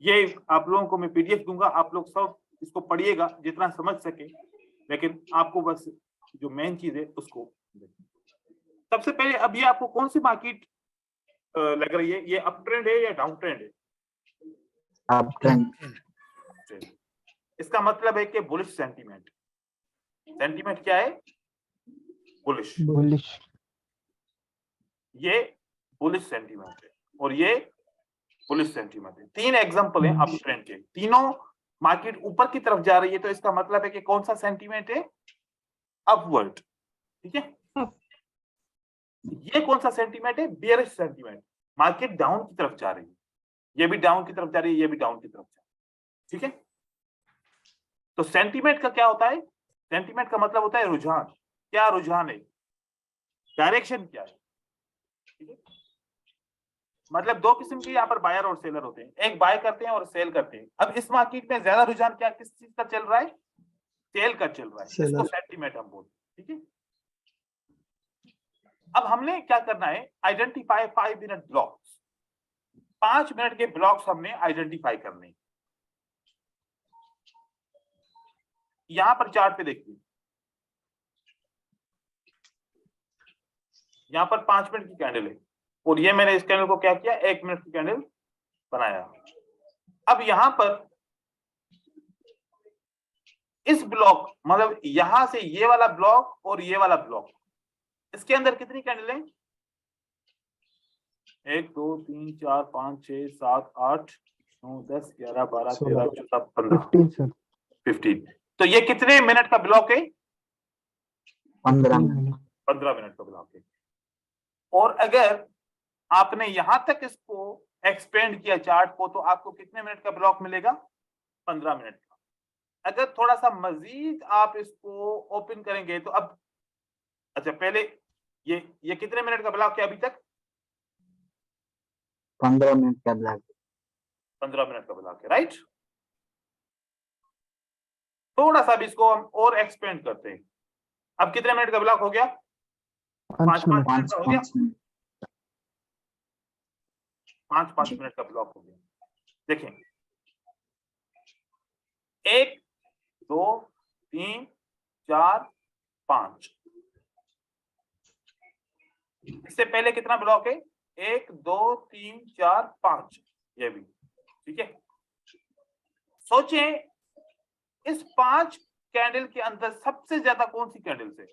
ये आप लोगों को मैं पीडीएफ दूंगा, आप लोग सब इसको पढ़िएगा जितना समझ सके, लेकिन आपको बस जो मेन चीज है उसको देखिए। सबसे पहले अब ये आपको कौन सी मार्केट लग रही है, ये अप ट्रेंड है या डाउन ट्रेंड है, अप ट्रेंड। इसका मतलब है कि बुलिश सेंटीमेंट। सेंटीमेंट क्या है, बुलिश। बुलिश। ये बुलिश सेंटीमेंट है और ये बुलिश सेंटीमेंट है। 3 एग्जांपल हैं अप ट्रेंड के, तीनों मार्केट ऊपर की तरफ जा रही है, तो इसका मतलब है कि कौन सा सेंटीमेंट है, अपवर्ड, ठीक है। ये कौन सा सेंटीमेंट है, बियरिश सेंटीमेंट, मार्केट डाउन की तरफ जा रही है, ये भी डाउन की तरफ जा रही है, ये भी डाउन की तरफ जा रही है, ठीक है। तो सेंटीमेंट का क्या होता है, सेंटीमेंट का मतलब होता है रुझान, क्या रुझान है, डायरेक्शन क्या है, ठीक है। मतलब 2 किस्म के यहाँ पर बायर और सेलर होते हैं, एक बाय करते हैं और सेल करते हैं। अब इस मार्केट में ज्यादा रुझान क्या किस चीज का चल रहा है, सेल का चल रहा है, इसको सेंटीमेंट हम बोलते हैं, ठीक है। अब हमने क्या करना है, आइडेंटिफाई 5 मिनट ब्लॉक्स, 5 मिनट के ब्लॉक्स हमने आइडेंटिफाई करने। यहां पर चार्ट पे देखिए, यहां पर 5 मिनट की कैंडल है और ये मैंने इस कैंडल को क्या किया, 1 मिनट की कैंडल बनाया। अब यहां पर इस ब्लॉक मतलब यहां से ये वाला ब्लॉक और ये वाला ब्लॉक, इसके अंदर कितनी कैंडल है, 1 2 3 4 5 6 7 8 9 10 11 12 13 14 15 15। तो ये कितने मिनट का ब्लॉक है, 15 मिनट। 15 मिनट का ब्लॉक है। और अगर आपने यहां तक इसको एक्सपेंड किया चार्ट को, तो आपको कितने मिनट का ब्लॉक मिलेगा, 15 मिनट का। अगर थोड़ा सा मजीद आप इसको ओपन करेंगे तो अब, अच्छा पहले ये कितने मिनट का ब्लॉक है अभी तक, 15 मिनट का ब्लॉक, 15 मिनट का ब्लॉक है, राइट। थोड़ा सा भी इसको हम और एक्सपेंड करते हैं। अब कितने मिनट का ब्लॉक हो गया? 5 मिनट। मिनट का हो गया। 5 जी। मिनट का ब्लॉक हो गया। देखें 1 2 3 4 5। इससे पहले कितना ब्लॉक है? 1 2 3 4 5, ये भी ठीक है। सोचें इस 5 कैंडल के अंदर सबसे ज्यादा कौन सी कैंडल से?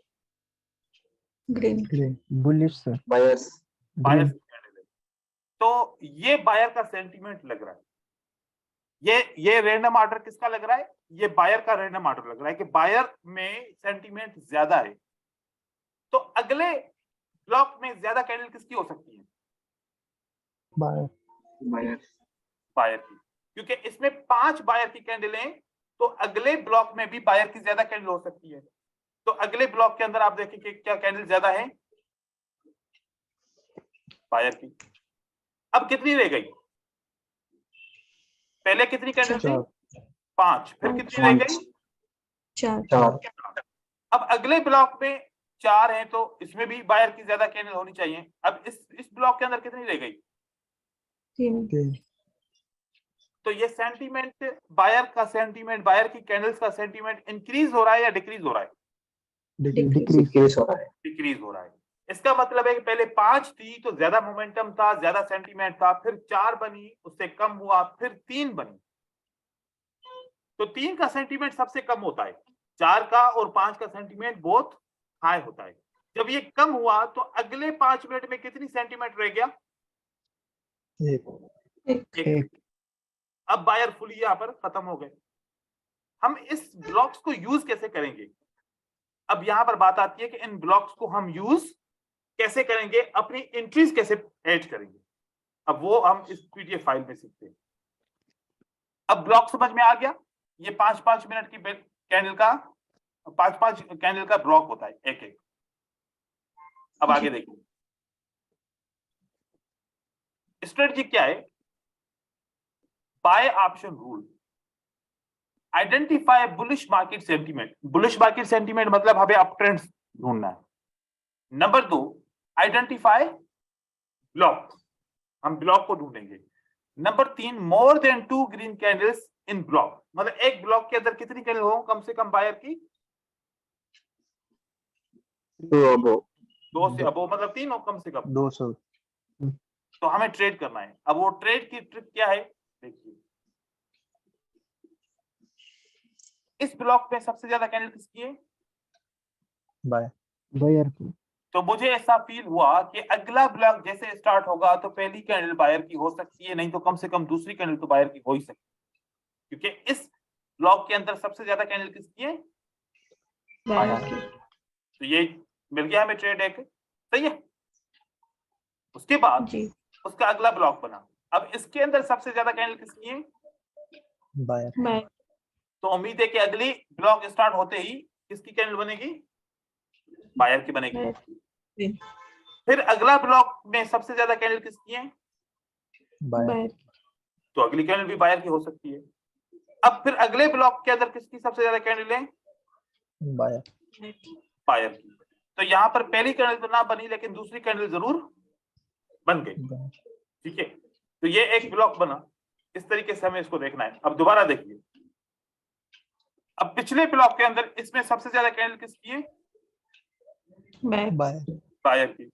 Green. Green. Bullish sir. Buyers. Buyer green. की कैंडल है। तो ये बायर का सेंटीमेंट लग रहा है। ये रैंडम ऑर्डर किसका लग रहा है? ये बायर का रैंडम ऑर्डर लग रहा है कि बायर में सेंटीमेंट ज्यादा है। तो अगले ब्लॉक में ज्यादा कैंडल किसकी हो सकती है? बायर। बायर्स। बायर की, क्योंकि इसमें 5 बायर की कैंडल हैं, तो अगले ब्लॉक में भी बायर की ज्यादा कैंडल हो सकती है। तो अगले ब्लॉक के अंदर आप देखें कि क्या कैंडल ज्यादा है? बायर की। अब कितनी रह गई? पहले कितनी कैंडल थी? 5। फिर कितनी रह गई? 4। 4। अब अगले ब्लॉक में 4 है, तो इसमें भी बायर की ज्यादा कैंडल होनी चाहिए। अब इस ब्लॉक के अंदर कितनी रह गई? 3। 3। तो ये सेंटीमेंट, बायर का सेंटीमेंट, बायर की कैंडल्स का सेंटीमेंट इंक्रीज हो रहा है या डिक्रीज हो रहा है? डिक्रीज हो रहा है। डिक्रीज हो रहा है। इसका मतलब है कि पहले 5 थी तो ज्यादा मोमेंटम था, ज्यादा सेंटीमेंट था, फिर 4 बनी, उससे कम हुआ, फिर 3 बनी। तो 3 का सेंटीमेंट सबसे कम होता है, 4 का और 5 का सेंटीमेंट बहुत हाई होता है। जब ये कम हुआ तो अगले 5 मिनट में कितनी सेंटीमेंट रह गया? 1। अब बायर फुली यहां पर खत्म हो गए। हम इस ब्लॉक्स को यूज कैसे करेंगे? अब यहां पर बात आती है कि इन ब्लॉक्स को हम यूज कैसे करेंगे, अपनी एंट्रीज कैसे ऐड करेंगे। अब वो हम इस पीडीएफ फाइल में सीखते हैं। अब ब्लॉक समझ में आ गया। ये 5-5 मिनट की कैंडल का 5-5 कैंडल का ब्लॉक होता है, एक एक। अब आगे देखिए स्ट्रेटजी क्या है। Buy option rule, identify bullish market sentiment. Bullish market sentiment मतलब हमें अप ट्रेंड्स ढूंढना है। नंबर 2, आइडेंटिफाई ब्लॉक, हम ब्लॉक को ढूंढेंगे। Number 3, more than 2 green candles in block, मतलब एक ब्लॉक के अंदर कितनी कैंडल हो कम से कम बायर की? 2 से अबो, मतलब 3 हो कम से कम। 200। तो हमें ट्रेड करना है। अब वो ट्रेड की ट्रिक क्या है देखिए। इस ब्लॉक में सबसे ज्यादा कैंडल किसकी है? बायर की। तो मुझे ऐसा फील हुआ कि अगला ब्लॉक जैसे स्टार्ट होगा तो पहली कैंडल बायर की हो सकती है, नहीं तो कम से कम दूसरी कैंडल तो बायर की हो ही सकती है, क्योंकि इस ब्लॉक के अंदर सबसे ज्यादा कैंडल किसकी है? बायर की। तो ये मिल गया हमें ट्रेड एक, सही है। उसके बाद जी। उसका अगला ब्लॉक बना। अब इसके अंदर सबसे ज्यादा कैंडल किसकी है? बायर। तो उम्मीद है कि अगली ब्लॉक स्टार्ट होते ही किसकी कैंडल बनेगी? बायर की बनेगी। बायर। फिर अगला ब्लॉक में सबसे ज्यादा कैंडल किसकी है? बायर। तो अगली कैंडल भी बायर की हो सकती है। अब फिर अगले ब्लॉक के अंदर किसकी सबसे ज्यादा कैंडल है? बायर की। तो यहाँ पर पहली कैंडल तो ना बनी, लेकिन दूसरी कैंडल जरूर बन गई, ठीक है। तो ये एक ब्लॉक बना। इस तरीके से हमें इसको देखना है। अब दोबारा देखिए, अब पिछले ब्लॉक के अंदर इसमें सबसे ज्यादा कैंडल किसकी है? बायर की।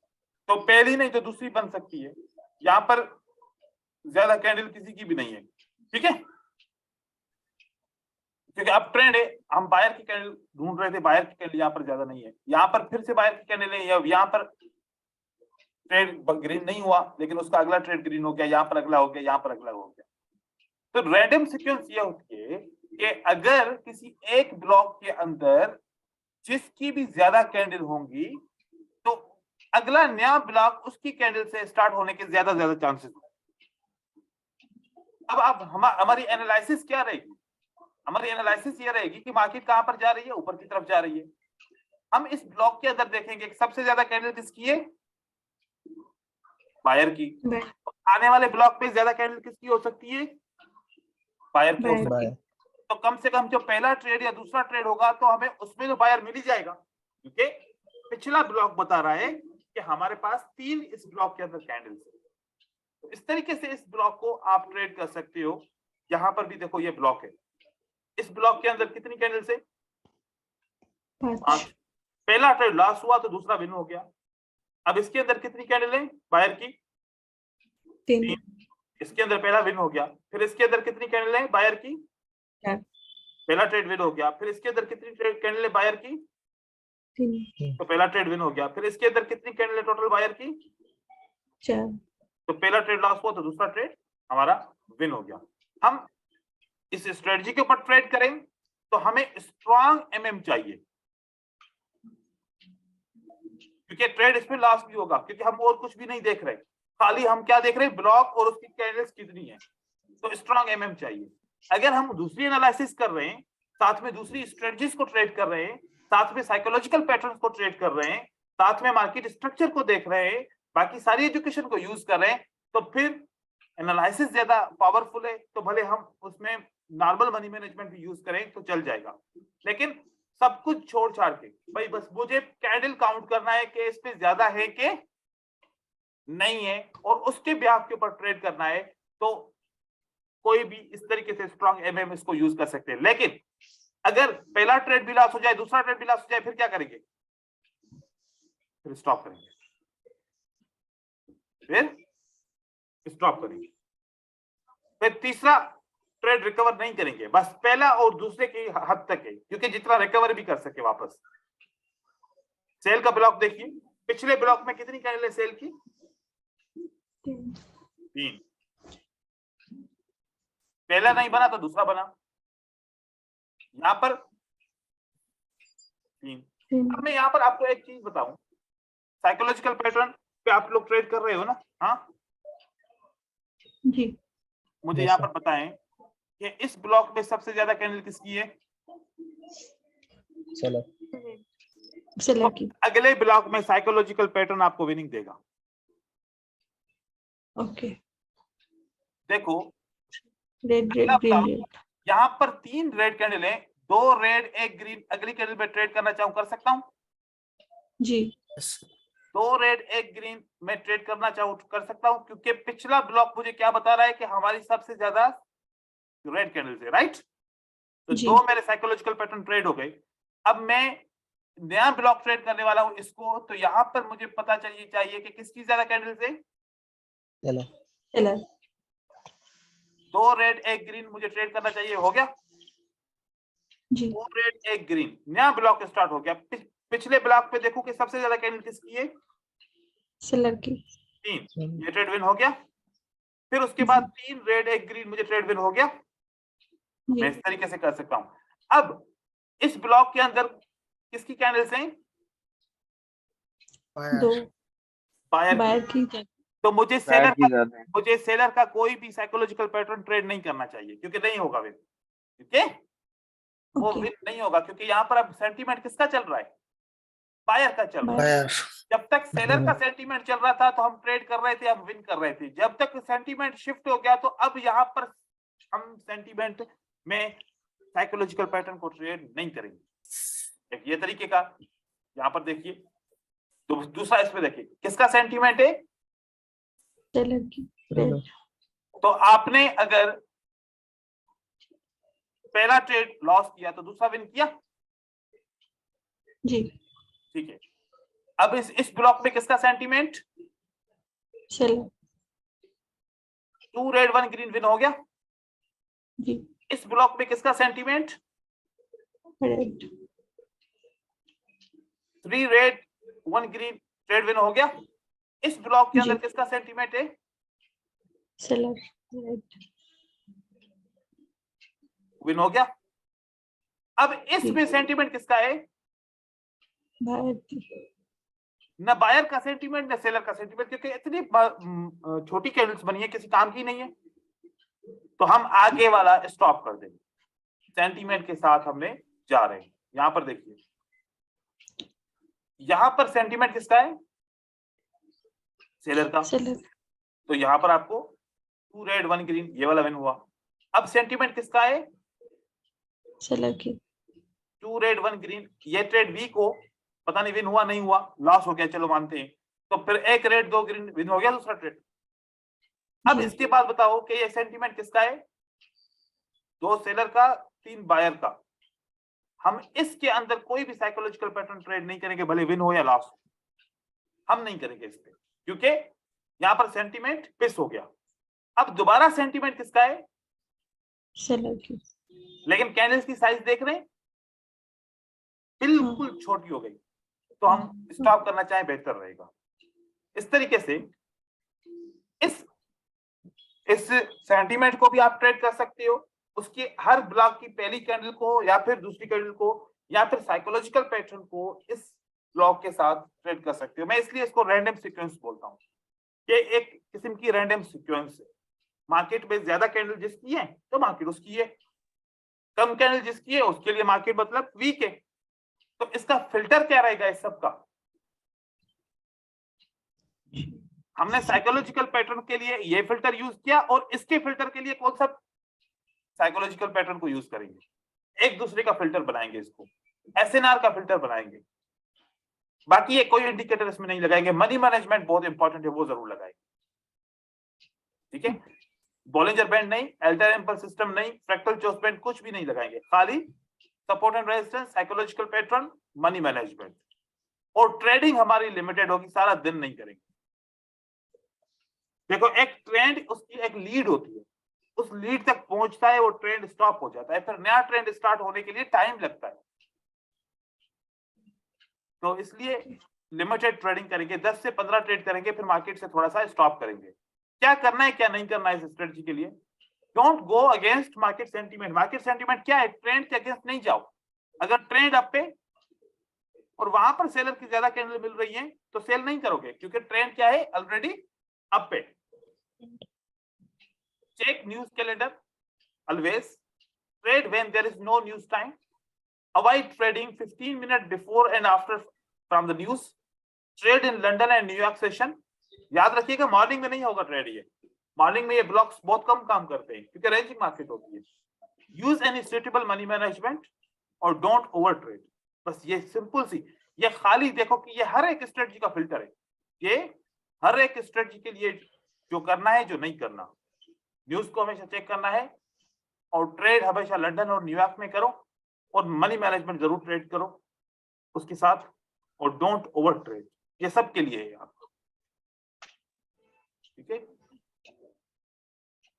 तो पहली नहीं तो दूसरी बन सकती है। यहाँ पर ज्यादा कैंडल किसी की भी नहीं है, ठीक है, क्योंकि अब ट्रेंड है। हम बायर की कैंडल ढूंढ रहे थे, बायर की कैंडल यहाँ पर ज्यादा नहीं है। यहाँ पर फिर से बायर की कैंडल है, यहाँ पर ट्रेड ग्रीन नहीं हुआ, लेकिन उसका अगला ट्रेड ग्रीन हो गया, यहाँ पर अगला हो गया, यहाँ पर अगला हो गया। तो रैंडम सीक्वेंस ये होती है कि अगर किसी एक ब्लॉक के अंदर जिसकी भी ज्यादा कैंडल होंगी तो अगला नया ब्लॉक उसकी कैंडल से स्टार्ट होने के ज्यादा चांसेस होंगे। अब हमारी एनालिसिस क्या रहेगी? हमारी एनालिसिस ये रहेगी कि मार्केट कहां पर जा रही है, ऊपर की तरफ जा रही है। हम इस ब्लॉक के अंदर देखेंगे कि सबसे ज्यादा कैंडल किसकी है? बायर की। आने वाले ब्लॉक पे ज्यादा कैंडल किसकी हो सकती है? बायर की हो सकती है। तो कम से कम जो पहला ट्रेड या दूसरा ट्रेड होगा तो हमें उसमें तो बायर मिल ही जाएगा, क्योंकि पिछला ब्लॉक बता रहा है कि हमारे पास 3 इस ब्लॉक के अंदर कैंडल्स है। तो इस तरीके से इस ब्लॉक को आप ट्रेड कर सकते हो। यहाँ पर भी देखो ये ब्लॉक है, इस ब्लॉक के अंदर कितनी कैंडल्स है? 5। पहला ट्रेड लॉस हुआ तो दूसरा विन हो गया। अब इसके अंदर कितनी कैंडल है बायर की? 3। इसके अंदर पहला विन हो गया। फिर इसके अंदर कितनी कैंडल है बायर की? 4। पहला ट्रेड विन हो गया। फिर इसके अंदर कितनी कैंडल है बायर की? 3। तो पहला ट्रेड विन हो गया। फिर इसके अंदर कितनी कैंडल है टोटल बायर की? 4। तो पहला ट्रेड लॉस हुआ तो दूसरा ट्रेड हमारा विन हो गया। हम इस स्ट्रेटजी के ऊपर ट्रेड करें तो हमें स्ट्रॉन्ग एमएम चाहिए, क्योंकि ट्रेड इसमें लॉस भी होगा, क्योंकि हम और कुछ भी नहीं देख रहे, खाली हम क्या देख रहे हैं? ब्लॉक और उसकी कैंडल्स कितनी है। तो स्ट्रॉन्ग एमएम चाहिए। अगर हम दूसरी एनालिसिस कर रहे हैं, साथ में दूसरी स्ट्रेटजीज को ट्रेड कर रहे हैं, साथ में साइकोलॉजिकल पैटर्न्स को ट्रेड कर रहे हैं, साथ में मार्केट स्ट्रक्चर को देख रहे हैं, बाकी सारी एजुकेशन को यूज कर रहे हैं, तो फिर एनालिसिस ज्यादा पावरफुल है। तो भले हम उसमें नॉर्मल मनी मैनेजमेंट भी यूज करें तो चल जाएगा, लेकिन सब कुछ छोड़ छाड़ के भाई बस मुझे कैंडल काउंट करना है कि इस पे ज्यादा है कि नहीं है, और उसके ब्याज के ऊपर ट्रेड करना है, तो कोई भी इस तरीके से स्ट्रॉन्ग एमएम इसको यूज कर सकते हैं। लेकिन अगर पहला ट्रेड भी लॉस हो जाए, दूसरा ट्रेड भी लॉस हो जाए, फिर क्या करेंगे? फिर स्टॉप करेंगे, फिर स्टॉप करेंगे। फिर तीसरा ट्रेड रिकवर नहीं करेंगे, बस पहला और दूसरे की हद तक है, क्योंकि जितना रिकवर भी कर सके वापस। सेल का ब्लॉक देखिए, पिछले ब्लॉक में कितनी कैंडल है सेल की? 3। पहला नहीं बना तो दूसरा बना, यहां पर 3। अब मैं यहां पर आपको एक चीज बताऊं, साइकोलॉजिकल पैटर्न पे आप लोग ट्रेड कर रहे हो ना? हाँ जी। मुझे Yes, यहाँ sir. पर बताएं कि इस ब्लॉक में सबसे ज्यादा कैंडल किसकी है? चलो सेलर की। अगले ब्लॉक में साइकोलॉजिकल पैटर्न आपको विनिंग देगा। ओके। देखो रेड रेड ग्रीन रेड। यहाँ पर 3 रेड कैंडल है, 2 रेड 1 ग्रीन। अगली कैंडल पे ट्रेड करना चाहूँ कर सकता हूँ? जी। 2 रेड 1 ग्रीन में ट्रेड करना चाहूँ कर सकता हूँ, क्योंकि पिछला ब्लॉक मुझे क्या बता रहा है कि हमारी सबसे ज्यादा रेड कैंडल है, राइट? तो जी। 2 मेरे साइकोलॉजिकल पैटर्न ट्रेड हो गए। अब मैं नया ब्लॉक ट्रेड करने वाला हूँ इसको, तो यहाँ पर मुझे पता चाहिए कि किसकी ज्यादा कैंडल्स है? चलो सेलर। 2 रेड 1 ग्रीन मुझे ट्रेड करना चाहिए, हो गया? जी। 2 रेड 1 ग्रीन, नया ब्लॉक स्टार्ट हो गया। पिछले ब्लॉक पे देखो कि सबसे ज्यादा कैंडल किसकी है? सेलर की। 3, ये ट्रेड विन हो गया। फिर उसके बाद 3 रेड 1 ग्रीन, मुझे ट्रेड विन हो गया। मैं इस तरीके से कर सकता हूं। अब इस ब्लॉक के अंदर किसकी कैंडल्स हैं? 2 बायर बायर की। की। तो मुझे सेलर का कोई भी साइकोलॉजिकल पैटर्न ट्रेड नहीं करना चाहिए, क्योंकि नहीं होगा विन। ठीक है, वो ओके। विन नहीं होगा, क्योंकि यहाँ पर अब सेंटीमेंट किसका चल रहा है? बायर का चल रहा है। जब तक सेलर का सेंटीमेंट चल रहा था तो हम ट्रेड कर रहे थे, हम विन कर रहे थे। जब तक सेंटीमेंट शिफ्ट हो गया तो अब यहाँ पर हम सेंटीमेंट में साइकोलॉजिकल पैटर्न को ट्रेड नहीं करेंगे। एक ये तरीके का यहाँ पर देखिए। तो दूसरा इसमें देखिए किसका सेंटीमेंट है? सेलर की। रेड। तो आपने अगर पहला ट्रेड लॉस किया तो दूसरा विन किया। जी। ठीक है, अब इस ब्लॉक में किसका sentiment? Seller. 2 red 1 green win हो गया। जी। इस ब्लॉक में किसका sentiment? Red. 3 red 1 green trade win हो गया। इस ब्लॉक के अंदर जी। किसका सेंटीमेंट है? सेलर। रेड। विन हो गया। अब इसमें सेंटीमेंट किसका है? बायर की। न बायर का सेंटीमेंट न सेलर का सेंटीमेंट, क्योंकि इतनी छोटी कैंडल्स बनी है, किसी काम की नहीं है। तो हम आगे वाला स्टॉप कर देंगे, सेंटीमेंट के साथ हमने जा रहे हैं। यहां पर देखिए, यहां पर सेंटीमेंट किसका है? सेलर का। सेलर। तो यहां पर आपको 2 रेड 1 ग्रीन ये वाला विन हुआ। अब सेंटीमेंट किसका है? सेलर की 2 रेड 1 ग्रीन, ये ट्रेड वीक हो, पता नहीं विन हुआ नहीं हुआ, लॉस हो गया, चलो मानते हैं, तो फिर 1 रेड 2 ग्रीन विन हो गया दूसरा ट्रेड। अब जी इसके बाद बताओ कि ये सेंटीमेंट किसका है, 2 सेलर का 3 बायर का। हम इसके अंदर कोई भी साइकोलॉजिकल पैटर्न ट्रेड नहीं करेंगे, भले विन हो या लॉस हो, हम नहीं करेंगे इस पे, क्योंकि यहां पर सेंटीमेंट पिस हो गया। अब दोबारा सेंटीमेंट किसका है, सेलर की लेकिन कैंडल्स की साइज देख रहे हैं बिल्कुल छोटी हो गई, तो हम स्टॉप करना चाहे बेहतर रहेगा। इस तरीके से इस सेंटीमेंट को भी आप ट्रेड कर सकते हो, उसकी हर ब्लॉक की पहली कैंडल को या फिर दूसरी कैंडल को या फिर साइकोलॉजिकल पैटर्न को इस ब्लॉक के साथ ट्रेड कर सकते हो। मैं इसलिए इसको रैंडम सीक्वेंस बोलता हूँ, ये एक किस्म की रैंडम सीक्वेंस है। मार्केट में ज्यादा कैंडल जिसकी है तो मार्केट उसकी है, कम कैंडल जिसकी है उसके लिए मार्केट मतलब वीक है। तो इसका फिल्टर क्या रहेगा इस सब का, हमने साइकोलॉजिकल पैटर्न के लिए ये फिल्टर यूज किया और इसके फिल्टर के लिए कौन सा साइकोलॉजिकल पैटर्न को यूज करेंगे, एक दूसरे का फिल्टर बनाएंगे, इसको एसएनआर का फिल्टर बनाएंगे। बाकी ये कोई इंडिकेटर इसमें नहीं लगाएंगे। मनी मैनेजमेंट बहुत इंपॉर्टेंट है, वो जरूर लगाएंगे, ठीक है। बॉलिंजर बैंड नहीं, अल्टर इम्पल्स सिस्टम नहीं, फ्रैक्टल चोस्ट बैंड कुछ भी नहीं लगाएंगे, खाली support and resistance, psychological pattern, money management. और ट्रेडिंग हमारी लिमिटेड होगी, सारा दिन नहीं करेंगे। देखो एक ट्रेंड उसकी एक लीड होती है, उस लीड तक पहुंचता है वो ट्रेंड स्टॉप हो जाता है, फिर नया ट्रेंड स्टार्ट होने के लिए टाइम लगता है। तो इसलिए लिमिटेड ट्रेडिंग करेंगे, 10 से 15 ट्रेड करेंगे, फिर मार्केट से थोड़ा सा स्टॉप करेंगे। क्या करना है क्या नहीं करना है इस स्ट्रेटजी के लिए, don't go against market sentiment. Market sentiment क्या है, ट्रेंड के अगेंस्ट नहीं जाओ। अगर ट्रेंड अप पे और वहां पर सेलर की ज्यादा कैंडल मिल रही है तो सेल नहीं करोगे, क्योंकि ट्रेंड क्या है ऑलरेडी अप पे। Check news calendar always, trade when there is no news time, avoid trading 15 minutes before and after from the news, trade in London and New York session। याद रखिएगा morning में नहीं होगा trade, ये morning में ये blocks बहुत कम काम करते हैं क्योंकि रेंजिंग मार्केट होती है। Use any suitable money management और डोंट ओवर ट्रेड। बस ये सिंपल सी, ये खाली देखो कि ये हर एक स्ट्रेटजी का फिल्टर है, ये हर एक स्ट्रेटजी के लिए जो करना है जो नहीं करना। न्यूज को हमेशा चेक करना है और ट्रेड हमेशा लंदन और न्यूयॉर्क में करो और मनी मैनेजमेंट जरूर ट्रेड करो उसके साथ, और डोंट ओवर ट्रेड। ये सब के लिए है आपको, ठीक है।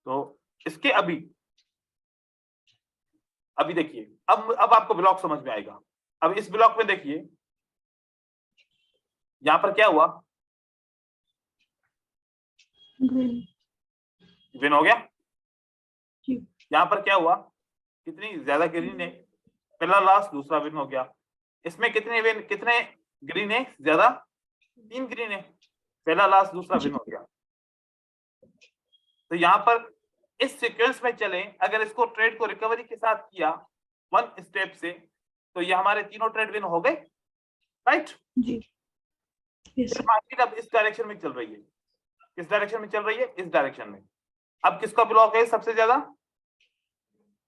तो इसके अभी देखिए, अब आपको ब्लॉक समझ में आएगा। अब इस ब्लॉक में देखिए यहां पर क्या हुआ, विन हो गया। यहां पर क्या हुआ, कितनी ज्यादा ग्रीन है, पहला लास्ट दूसरा विन हो गया। इसमें कितने ग्रीन है ज्यादा, 3 ग्रीन है, पहला लास्ट दूसरा विन हो गया। तो यहां पर इस सीक्वेंस में चले, अगर इसको ट्रेड को रिकवरी के साथ किया 1 स्टेप से, तो ये हमारे तीनों ट्रेड विन हो गए, राइट जी। मार्केट अब इस डायरेक्शन में चल रही है, किस डायरेक्शन में चल रही है, इस डायरेक्शन में। अब किसका ब्लॉक है सबसे ज्यादा,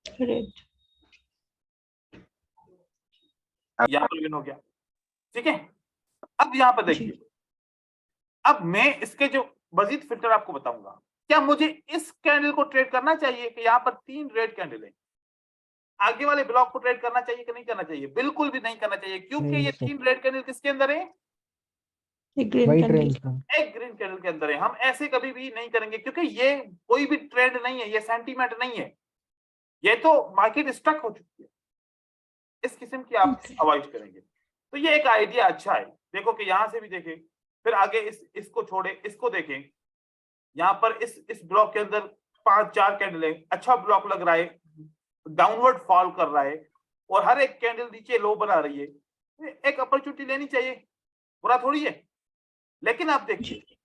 रेड, यहां पर विन हो गया, ठीक है। अब यहां पर देखिए, अब मैं इसके जो मजीद फिल्टर आपको बताऊंगा। क्या मुझे इस कैंडल को ट्रेड करना चाहिए कि यहाँ पर 3 रेड कैंडल है, आगे वाले ब्लॉक को ट्रेड करना चाहिए कि नहीं करना चाहिए, बिल्कुल भी नहीं करना चाहिए, क्योंकि ये 3 रेड कैंडल किसके अंदर है, एक ग्रीन कैंडल के अंदर है। हम ऐसे कभी भी नहीं करेंगे, क्योंकि ये कोई भी ट्रेड नहीं है, ये सेंटीमेंट नहीं है, ये तो मार्केट स्टक हो चुकी है। इस किस्म की आप अवॉइड करेंगे। तो ये एक आइडिया अच्छा है, देखो कि यहां से भी देखें, फिर आगे इसको छोड़े, इसको देखें, यहाँ पर इस ब्लॉक के अंदर 5-4 कैंडल है, अच्छा ब्लॉक लग रहा है, डाउनवर्ड फॉल कर रहा है और हर एक कैंडल नीचे लो बना रही है, एक अपॉर्चुनिटी लेनी चाहिए, बुरा थोड़ी है। लेकिन आप देखिए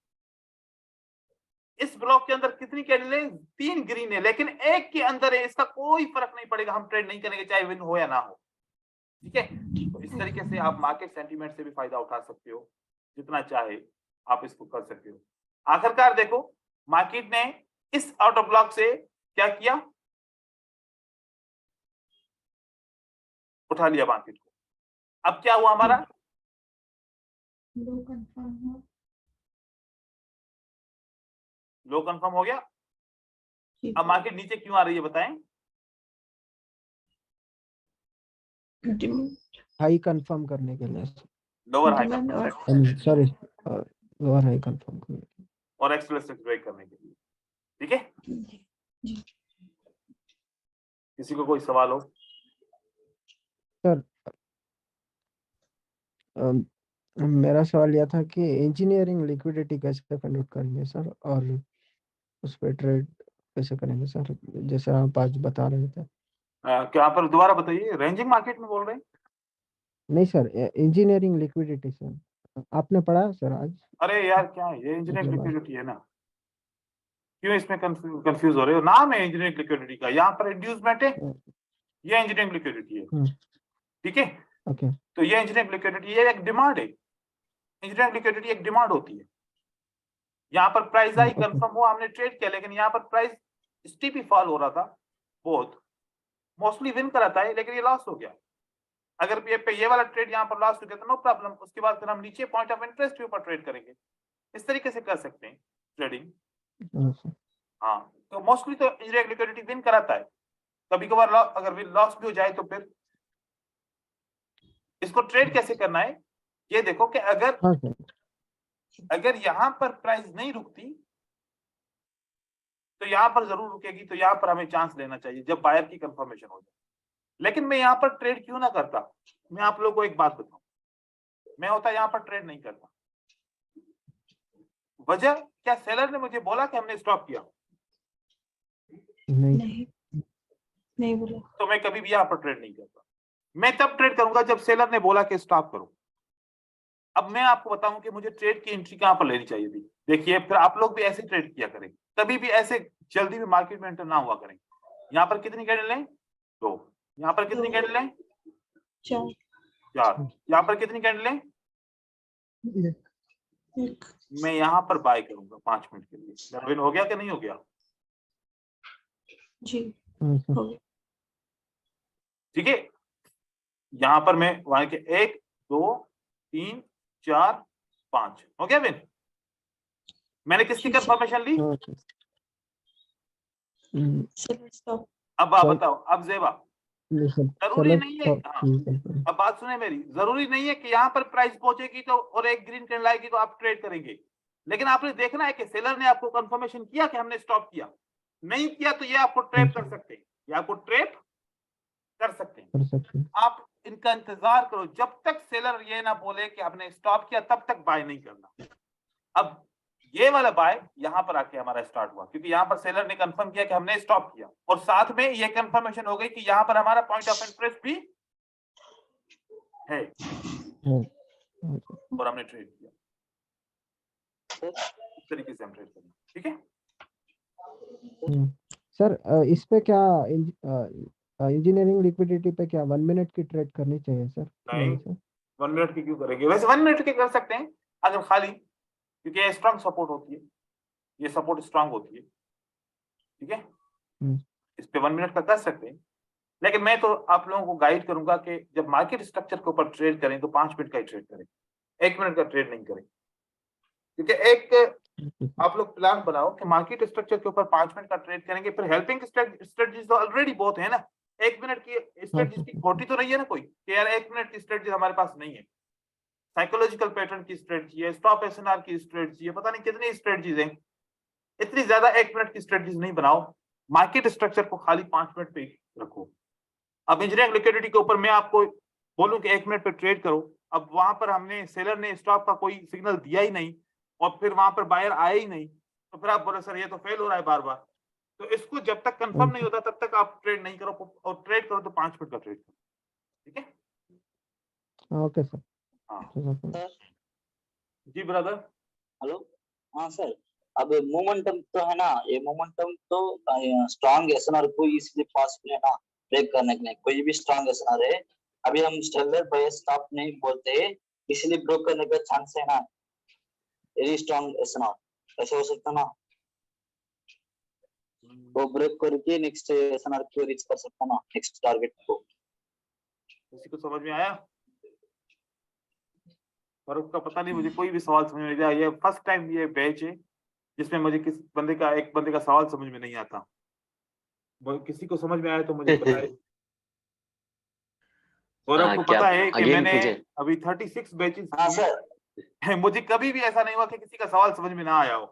इस ब्लॉक के अंदर कितनी कैंडल है, 3 ग्रीन है, लेकिन एक के अंदर है, इसका कोई फर्क नहीं पड़ेगा, हम ट्रेड नहीं करेंगे चाहे विन हो या ना हो, ठीक है। तो इस तरीके से आप मार्केट सेंटीमेंट से भी फायदा उठा सकते हो, जितना चाहे आप इसको कर सकते हो। आखिरकार देखो मार्केट ने इस आउट ऑफ ब्लॉक से क्या किया, उठा लिया मार्केट को। अब क्या हुआ हमारा, लो कंफर्म लो कंफर्म हो गया। हो अब मार्केट नीचे क्यों आ रही है बताएं? हाई कंफर्म करने के लिए लोअर हाई डिमांड और सॉरी लोअर हाई कंफर्म करने के लिए और एक्सप्रेस ब्रेक करने के लिए। ठीक है, जी किसी को कोई सवाल हो? सर मेरा सवाल यह था कि इंजीनियरिंग लिक्विडिटी कैसे कंडक्ट करेंगे सर, और उस पर ट्रेड कैसे करेंगे सर, जैसे आप आज बता रहे थे। क्या पर दोबारा बताइए, रेंजिंग मार्केट में बोल रहे हैं? नहीं सर, इंजीनियरिंग लिक्विडिटी सर आपने पढ़ा है सर आज? अरे यार क्या है ये, इंजीनियरिंग मतलब आज लिक्विडिटी है ना, क्यों इसमें कंफ्यूज हो रहे हो? नाम है इंजीनियरिंग लिक्विडिटी का, यहाँ पर इंड्यूसमेंट है, ये इंजीनियरिंग लिक्विडिटी है। ठीक है, ओके तो ये इंजीनियरिंग लिक्विडिटी ये एक डिमांड है। इंजीनियरिंग लिक्विडिटी एक डिमांड होती है। यहाँ पर प्राइस आई, ओके कंफर्म हुआ, हमने ट्रेड किया, लेकिन यहाँ पर प्राइस स्टीपी फॉल हो रहा था बहुत, मोस्टली विन कराता है, लेकिन ये लॉस हो गया। अगर ये वाला ट्रेड यहाँ पर लॉस हो गया तो नो प्रॉब्लम, उसके बाद फिर हम नीचे पॉइंट ऑफ इंटरेस्ट के ऊपर ट्रेड करेंगे। इस तरीके से कर सकते हैं ट्रेडिंग। हाँ, तो मोस्टली तो इंजीनियरिंग लिक्विडिटी विन कराता है। कभी कभार अगर लॉस भी हो जाए तो फिर इसको ट्रेड कैसे करना है, ये देखो कि अगर यहां पर प्राइस नहीं रुकती तो यहां पर जरूर रुकेगी, तो यहां पर हमें चांस लेना चाहिए जब बायर की कंफर्मेशन हो जाए। लेकिन मैं यहां पर ट्रेड क्यों ना करता, मैं आप लोगों को एक बात बताऊं, मैं होता यहां पर ट्रेड नहीं करता। वजह क्या, सेलर ने मुझे बोला कि हमने स्टॉप किया? नहीं बोला। तो मैं कभी भी यहां पर ट्रेड नहीं करता। मैं तब ट्रेड करूंगा जब सेलर ने बोला कि स्टॉप करो। अब मैं आपको बताऊं कि मुझे ट्रेड की एंट्री कहां पर लेनी चाहिए थी। देखिए, फिर आप लोग भी ऐसे ट्रेड किया करें, तभी भी ऐसे जल्दी भी मार्केट में एंटर ना हुआ करें। यहाँ पर कितनी कैंडल लें? 2। यहाँ पर कितनी कैंडल लें? 4। यहाँ पर कितनी कैंडल लें? 1। मैं यहाँ पर बाय करूंगा 5 मिनट के लिए। मेरा विन हो गया कि नहीं हो गया? जी हो गया। ठीक है, यहाँ पर मैं वहां के 1 2 3 4 5 हो गया विन। मैंने किसकी कंफर्मेशन ली? अब आप बताओ, अब जेबा जरूरी नहीं है। हाँ, अब बात सुने मेरी, जरूरी नहीं है कि यहाँ पर प्राइस पहुंचेगी तो और एक ग्रीन कैंडल आएगी तो आप ट्रेड करेंगे। लेकिन आपने देखना है कि सेलर ने आपको कंफर्मेशन किया कि हमने स्टॉप किया। नहीं किया तो ये आपको ट्रैप कर सकते हैं, ये आपको ट्रैप कर सकते हैं। आप इनका इंतजार करो, जब तक सेलर ये ना बोले कि आपने स्टॉप किया तब तक बाय नहीं करना। अब ये वाला बाय यहाँ पर आके हमारा स्टार्ट हुआ, क्योंकि यहाँ पर सेलर ने कंफर्म किया कि हमने स्टॉप किया, और साथ में ये कंफर्मेशन हो गई कि यहाँ पर हमारा पॉइंट ऑफ इंटरेस्ट भी है, और हमने ट्रेड किया। इस तरीके से हम ट्रेड करेंगे। ठीक है सर, इस पे क्या इंजीनियरिंग लिक्विडिटी पे क्या 1 मिनट की ट्रेड करनी चाहिए सर? नहीं, 1 मिनट की क्यों करेंगे? वैसे 1 मिनट की कर सकते हैं अगर खाली, क्योंकि ये स्ट्रांग सपोर्ट होती है, ये सपोर्ट स्ट्रांग होती है। ठीक है, इस पे 1 मिनट का कर सकते हैं। लेकिन मैं तो आप लोगों को गाइड करूंगा कि जब मार्केट स्ट्रक्चर के ऊपर ट्रेड करें तो 5 मिनट का ही ट्रेड करें, 1 मिनट का ट्रेड नहीं करें। क्योंकि एक आप लोग प्लान बनाओ कि मार्केट स्ट्रक्चर के ऊपर 5 मिनट का ट्रेड करेंगे, फिर हेल्पिंग स्ट्रेटजीज तो ऑलरेडी बहुत है ना। 1 मिनट की स्ट्रेटजीज की खोटी तो नहीं है ना कोई कि यार 1 मिनट की स्ट्रेटजी हमारे पास नहीं है। साइकोलॉजिकल पैटर्न की स्ट्रेटजी है, स्टॉप एसएनआर की स्ट्रेटजी है, पता नहीं कितनी स्ट्रेटजीज हैं। इतनी ज्यादा 1 मिनट की स्ट्रेटजीज नहीं बनाओ, मार्केट स्ट्रक्चर को खाली 5 मिनट पे रखो। अब इंजीनियरिंग लिक्विडिटी के ऊपर मैं आपको बोलूं कि 1 मिनट पे ट्रेड करो, अब वहां पर हमने सेलर ने स्टॉप का कोई सिग्नल दिया ही नहीं और फिर वहां पर बायर आया ही नहीं, तो फिर आप बोले सर ये तो फेल हो रहा है बार बार। तो इसको जब तक कंफर्म नहीं होता तब तक आप ट्रेड नहीं करो, और ट्रेड करो तो 5 मिनट का ट्रेड करो। ठीक है, ओके सर। हाँ जी ब्रदर। हेलो, हाँ सर, अब मोमेंटम तो है ना, ये मोमेंटम तो स्ट्रांग एसएनआर को इसलिए पास में है ना ब्रेक करने के लिए, कोई भी स्ट्रांग एसएनआर है, अभी हम स्टेलर बाय स्टॉप नहीं बोलते, इसलिए ब्रेक करने का चांस है ना, वेरी स्ट्रांग एसएनआर ऐसे हो सकता ना, वो ब्रेक करके नेक्स्ट एसएनआर को रीच कर सकता ना, नेक्स्ट टारगेट को। किसी को समझ में आया? और उसका पता नहीं, मुझे कोई भी सवाल समझ में नहीं आया। ये फर्स्ट टाइम ये बैच है जिसमें मुझे एक बंदे का सवाल समझ में नहीं आता। किसी को समझ में आया तो मुझे बताए। गौरव को क्या पता है कि again मैंने पूछे? अभी 36 बैचेस हाँ किए, सर। मुझे कभी भी ऐसा नहीं हुआ कि किसी का सवाल समझ में ना आया हो।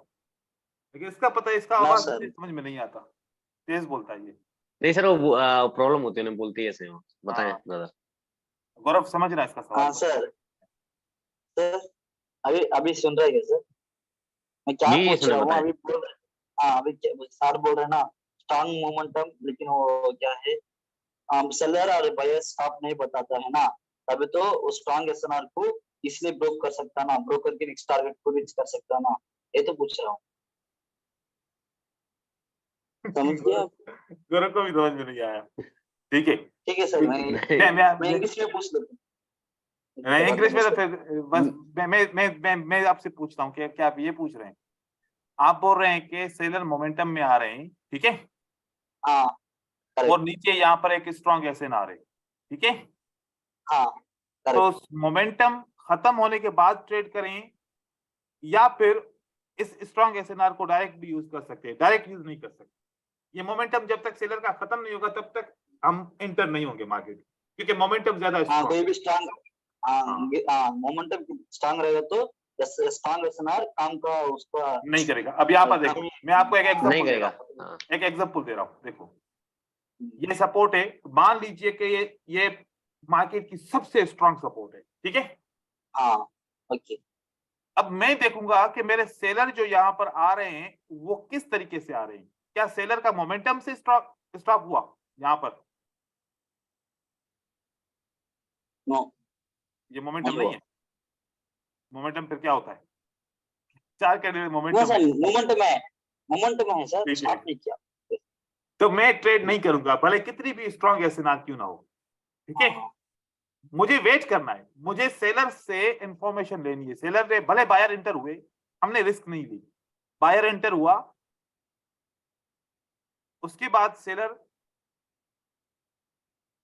लेकिन इसका पता है, इसका ना आवाज सर। मुझे समझ में नहीं आता, तेज बोलता है ये। नहीं सर, वो प्रॉब्लम होती है ना, बोलती है ऐसे हो। बताएं हाँ। दादा। गौरव समझ रहा है इसका सवाल? हाँ सर। सर अभी अभी सुन रहे हैं सर? मैं क्या जी, पूछ सुने, रहा हूँ बताएं। अभी बोल रहे। हाँ अभी सर बोल रहे हैं ना स्ट्रॉन्ग मोमेंटम, लेकिन वो क्या है सेलर और बायर स्टॉप नहीं बताता है ना, तभी तो उस स्ट्रॉन्ग एसएनआर को इसलिए ब्रोक कर सकता ना, ब्रोक करके नेक्स्ट टारगेट को रीच कर सकता ना, ये तो पूछ रहा हूँ। समझ गया? गौरव को भी समझ में नहीं आया। ठीक है, ठीक है सर। मैं इंग्लिश में पूछ लेता हूँ। नहीं, इंग्लिश में तो फिर बस मैं आपसे पूछता हूँ कि क्या आप ये पूछ रहे हैं? आप बोल रहे हैं कि सेलर मोमेंटम में आ रहे हैं, ठीक है, हाँ और नीचे यहाँ पर एक स्ट्रॉन्ग एसएनआर है, ठीक है, हाँ तो मोमेंटम खत्म होने के बाद ट्रेड करें या फिर इस स्ट्रॉन्ग एसएनआर को डायरेक्ट भी यूज कर सकते हैं? डायरेक्ट यूज नहीं कर सकते। ये मोमेंटम जब तक सेलर का खत्म नहीं होगा तब तक हम एंटर नहीं होंगे मार्केट, क्योंकि मोमेंटम ज्यादा हाँ कोई स्ट्रॉन्ग भी स्ट्रॉन्ग मोमेंटम स्ट्रॉन्ग रहेगा तो स्ट्रॉन्ग एसएनआर काम का उसका नहीं करेगा। अब यहाँ पर देखो, मैं आपको एक नहीं एग्जांपल दे करेगा। रहा हूँ, हाँ। एक एग्जांपल दे रहा हूँ। देखो, ये सपोर्ट है, मान लीजिए कि ये मार्केट की सबसे स्ट्रॉन्ग सपोर्ट है, ठीक है। हाँ ओके। अब मैं देखूंगा कि मेरे सेलर जो यहाँ पर आ रहे हैं वो किस तरीके से आ रहे हैं। क्या सेलर का मोमेंटम से स्टॉप हुआ यहाँ पर? नो, ये मोमेंटम नहीं नहीं हुआ। है। मोमेंटम फिर क्या होता है? चार कैंडिडेट ना मोमेंटम सर, है, मोमेंटम है सर, ठीक है। स्टार्ट नहीं किया। तो मैं ट्रेड नहीं करूंगा भले कितनी भी स्ट्रॉन्ग एसएनआर क्यों ना हो, ठीक है। मुझे वेट करना है, मुझे सेलर से इंफॉर्मेशन लेनी है। सेलर ने भले बायर एंटर हुए, हमने रिस्क नहीं ली, बायर एंटर हुआ, उसके बाद सेलर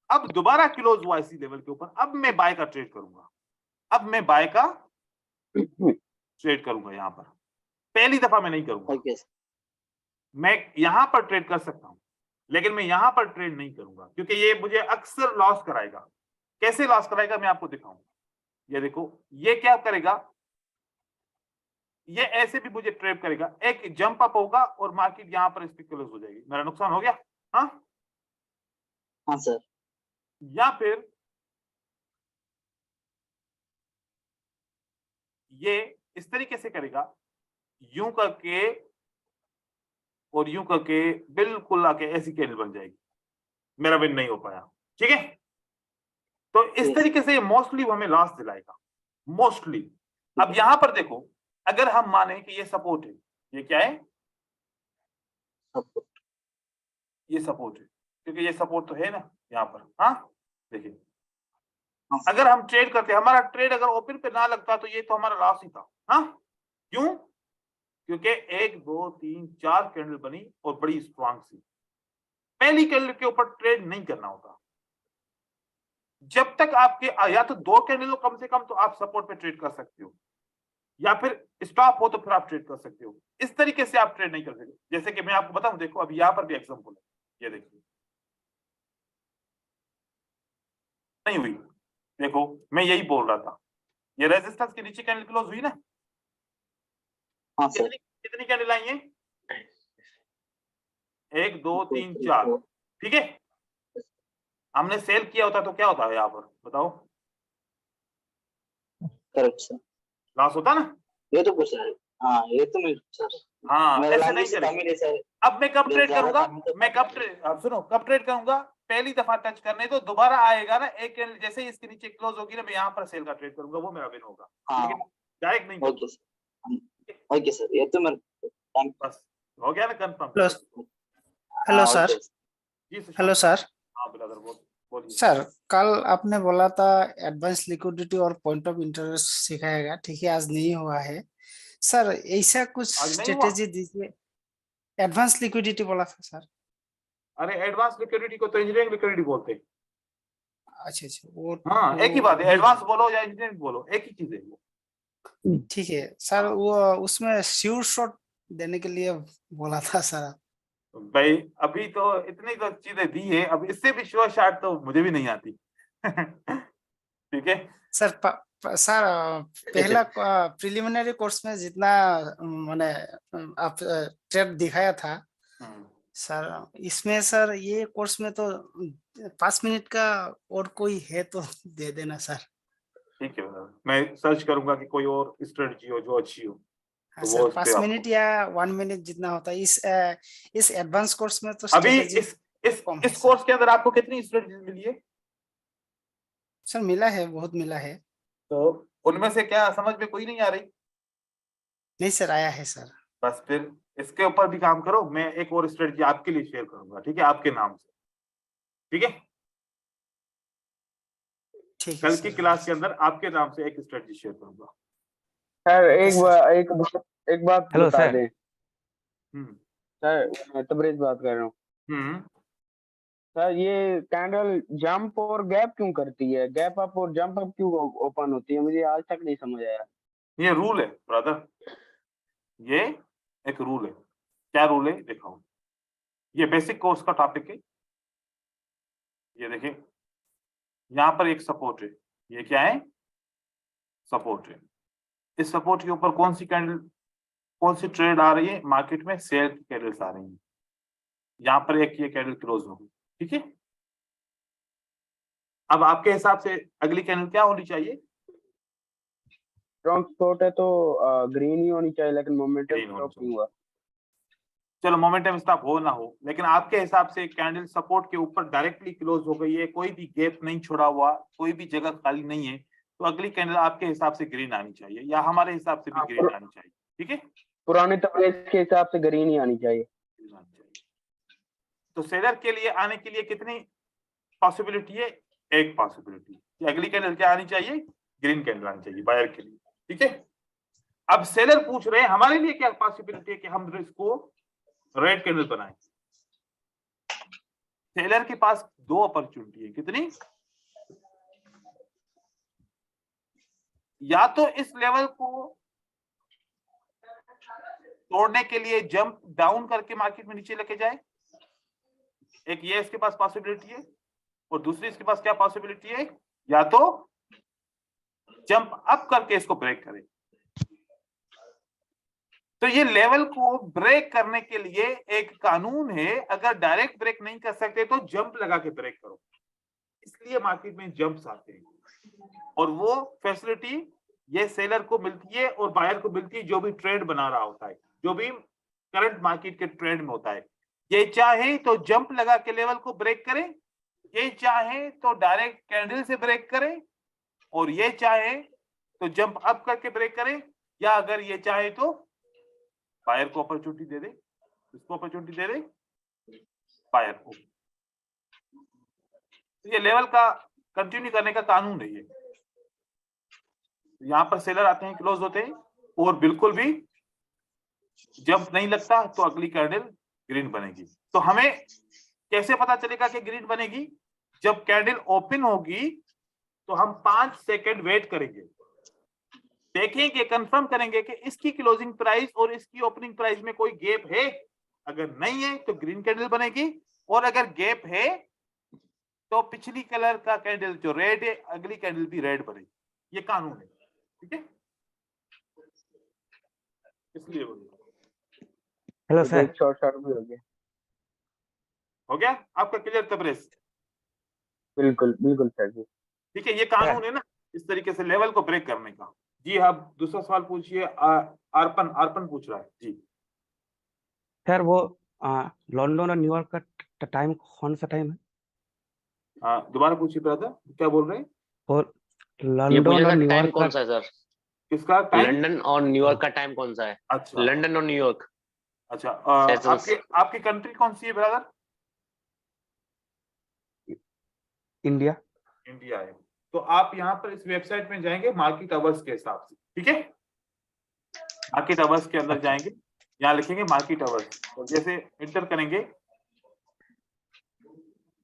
अब दोबारा क्लोज हुआ इसी लेवल के ऊपर, अब मैं बाय का ट्रेड करूंगा। अब मैं बाय का ट्रेड करूंगा यहाँ पर, पहली दफा मैं नहीं करूंगा। ओके। मैं यहां पर ट्रेड कर सकता हूं, लेकिन मैं यहां पर ट्रेड नहीं करूंगा क्योंकि ये मुझे अक्सर लॉस कराएगा। कैसे लॉस कराएगा मैं आपको दिखाऊंगा। ये देखो, ये क्या करेगा, ये ऐसे भी मुझे ट्रेड करेगा, एक जंप अप होगा और मार्केट यहां पर क्लोज हो जाएगी, मेरा नुकसान हो गया। हाँ हाँ सर। या फिर ये इस तरीके से करेगा, यूं करके और यूं करके बिल्कुल आके ऐसी कैंडल बन जाएगी, मेरा विन नहीं हो पाया, ठीक है। तो इस तरीके से मोस्टली हमें लॉस दिलाएगा, मोस्टली। अब यहां पर देखो, अगर हम माने कि ये सपोर्ट है, ये क्या है, ये सपोर्ट है, क्योंकि ये सपोर्ट तो है ना यहाँ पर। हाँ देखिए, अगर हम ट्रेड करते, हमारा ट्रेड अगर ओपन पे ना लगता तो ये तो हमारा लॉस ही था। हाँ क्यों? क्योंकि 1 2 3 4 कैंडल बनी और बड़ी स्ट्रांग सी। पहली कैंडल के ऊपर ट्रेड नहीं करना होता। जब तक आपके या तो 2 कैंडल कम से कम तो आप सपोर्ट पे ट्रेड कर सकते हो, या फिर स्टॉप हो तो फिर आप ट्रेड कर सकते हो। इस तरीके से आप ट्रेड नहीं कर सकते। जैसे कि मैं आपको बताऊं, देखो अभी यहाँ पर भी एग्जांपल है, ये देखिए नहीं हुई। देखो मैं यही बोल रहा था, ये रेजिस्टेंस के नीचे कैंडल क्लोज हुई ना। हाँ सर। कितनी कैंडल आई है? 1 2 3 4, ठीक है। हमने सेल किया होता तो क्या होता है यहाँ पर, बताओ? Correct sir. लॉस होता ना। ये तो पूछ रहे हैं। हाँ ये तो मैं सर। हाँ मेरा ऐसे नहीं लैंग्वेज चलेगा। कम ही नहीं सर। अब मैं कब ट्रेड करूंगा, मैं कब ट्रेड, अब सुनो, कब ट्रेड करूंगा, पहली दफा टच करने तो दोबारा आएगा ना एक कैंडल, जैसे ही इसके नीचे क्लोज होगी ना, मैं यहाँ पर सेल का ट्रेड करूंगा, वो मेरा विन होगा। हाँ लेकिन डायरेक्ट नहीं ओके सर। ओके सर, ये तो मेरे थैंक बस हो गया ना कंफर्म। Hello sir. जी सुशांत। Hello sir. हाँ ब्रदर बोलिए। सर कल आपने बोला था एडवांस लिक्विडिटी और पॉइंट ऑफ इंटरेस्ट सिखाएगा, ठीक है, आज नहीं हुआ है सर। ऐसा कुछ आज नहीं हुआ? स्ट्रेटेजी दीजिए। एडवांस लिक्विडिटी बोला था सर। अरे एडवांस लिक्विडिटी को तो इंजीनियरिंग लिक्विडिटी बोलते हैं। अच्छा वो हाँ एक ही बात है, एडवांस बोलो या इंजीनियरिंग बोलो, एक ही चीज है वो। ठीक है सर। वो उसमें श्योर शॉट देने के लिए बोला था सर। भाई अभी तो इतनी तो चीजें दी है, अब इससे भी श्योर शॉट तो मुझे भी नहीं आती। ठीक है सर सर पहला प्रिलिमिनरी कोर्स में जितना मैंने आप ट्रेड दिखाया था सर, इसमें सर ये कोर्स में तो 5 मिनट का और कोई है तो दे देना सर। ठीक है, मैं सर्च करूंगा कि कोई और स्ट्रेटजी हो जो अच्छी हो। हाँ तो सर, वो 5 मिनट या 1 मिनट जितना होता है। इस एडवांस कोर्स में तो अभी स्ट्रेटेजी इस कम है इस कोर्स के अंदर आपको कितनी स्ट्रेटजी मिली है? सर। मिला है, बहुत मिला है। तो उनमें से क्या समझ में कोई नहीं आ रही? नहीं सर, आया है सर। बस फिर इसके ऊपर भी काम करो, मैं एक और स्ट्रेटजी आपके लिए शेयर करूंगा, ठीक है, आपके नाम से। ठीक है, ठीक है कल सर। की क्लास के अंदर आपके नाम से एक स्ट्रेटजी शेयर करूंगा। सर एक बात हेलो बता सर। दें हम्म सर, मैं तबरेज बात कर रहा हूँ। हम्म सर ये कैंडल जंप और गैप क्यों करती है? गैप अप और जंप अप क्यों ओपन होती है? मुझे आज तक नहीं समझ आया। ये रूल है ब्रदर, ये एक रूल है। क्या रूल है दिखाओ। ये बेसिक कोर्स का टॉपिक है। ये देखिए, यहाँ पर एक सपोर्ट है, ये क्या है? सपोर्ट है। इस सपोर्ट के ऊपर कौन सी कैंडल, कौन सी ट्रेड आ रही है मार्केट में? सेल की कैंडल्स आ रही हैं। यहाँ पर एक ये कैंडल क्लोज होगी, ठीक है। अब आपके हिसाब से अगली कैंडल क्या होनी चाहिए? स्ट्रॉन्ग सपोर्ट है तो ग्रीन ही होनी चाहिए, लेकिन मोमेंटम ग्रीन होनी स्टॉप चाहिए। नहीं हुआ। चलो मोमेंटम स्टॉप हो ना हो, लेकिन आपके हिसाब से कैंडल सपोर्ट के ऊपर डायरेक्टली क्लोज हो गई है, कोई भी गैप नहीं छोड़ा हुआ, कोई भी जगह खाली नहीं है, तो अगली कैंडल आपके हिसाब से ग्रीन आनी चाहिए, या हमारे हिसाब से भी ग्रीन आनी चाहिए, ठीक है। पुराने तबरेज के हिसाब से ग्रीन ही आनी चाहिए। तो सेलर के लिए आने के लिए कितनी पॉसिबिलिटी है? एक पॉसिबिलिटी कि अगली कैंडल क्या आनी चाहिए? ग्रीन कैंडल आनी चाहिए बायर के लिए, ठीक है। अब सेलर पूछ रहे हैं हमारे लिए क्या पॉसिबिलिटी है कि हम इसको रेड कैंडल बनाएं। सेलर के पास दो अपॉर्चुनिटी है, कितनी? या तो इस लेवल को तोड़ने के लिए जंप डाउन करके मार्केट में नीचे लेके जाए, एक ये इसके पास पॉसिबिलिटी है, और दूसरी इसके पास क्या पॉसिबिलिटी है? या तो जंप अप करके इसको ब्रेक करे। तो ये लेवल को ब्रेक करने के लिए एक कानून है, अगर डायरेक्ट ब्रेक नहीं कर सकते तो जंप लगा के ब्रेक करो। इसलिए मार्केट में जंप्स आते हैं, और वो फैसिलिटी ये सेलर को मिलती है और बायर को मिलती है, जो भी ट्रेड बना रहा होता है, जो भी करंट मार्केट के ट्रेड में होता है। ये चाहे तो जंप लगा के लेवल को ब्रेक करे, ये चाहे तो डायरेक्ट कैंडल से ब्रेक करे, और ये चाहे तो जंप अप करके ब्रेक करे, या अगर ये चाहे तो बायर को अपॉर्चुनिटी दे दे, इसको अपॉर्चुनिटी दे दे बायर को। ये लेवल का कंटिन्यू करने का कानून है। ये यहाँ पर सेलर आते हैं, क्लोज होते हैं, और बिल्कुल भी जंप नहीं लगता, तो अगली कैंडल ग्रीन बनेगी। तो हमें कैसे पता चलेगा कि ग्रीन बनेगी? जब कैंडल ओपन होगी तो हम 5 सेकंड वेट करेंगे, देखेंगे, कंफर्म करेंगे कि इसकी क्लोजिंग प्राइस और इसकी ओपनिंग प्राइस में कोई गैप है। अगर नहीं है तो ग्रीन कैंडल बनेगी, और अगर गैप है तो पिछली कलर का कैंडल जो रेड है, अगली कैंडल भी रेड बनेगी। ये कानून है, ठीक है। इसलिए हेलो सर। शॉर्ट भी हो गया आपका क्लियर तबरेज? बिल्कुल बिल्कुल सर जी। ठीक है, ये कानून है ना इस तरीके से लेवल को ब्रेक करने का। जी आप दूसरा सवाल पूछिए। अर्पण पूछ रहा है जी। सर वो लंदन और न्यूयॉर्क का टाइम कौन सा टाइम है? दोबारा पूछिए ब्रदर, क्या बोल रहे हैं? और ये लंदन पूछा और था टाइम न्यूयॉर्क कौन का सा है सर? किसका टाइम? लंदन और न्यूयॉर्क का टाइम कौन सा है? अच्छा, लंदन और न्यूयॉर्क। अच्छा। सेशंस। आपकी कंट्री कौन सी है ब्रदर? इंडिया। इंडिया है। तो आप यहाँ पर इस वेबसाइट में जाएंगे मार्केट आवर्स के हिसाब से, ठीक है। मार्केट आवर्स के अंदर जाएंगे, यहाँ लिखेंगे मार्केट आवर्स, और जैसे इंटर करेंगे,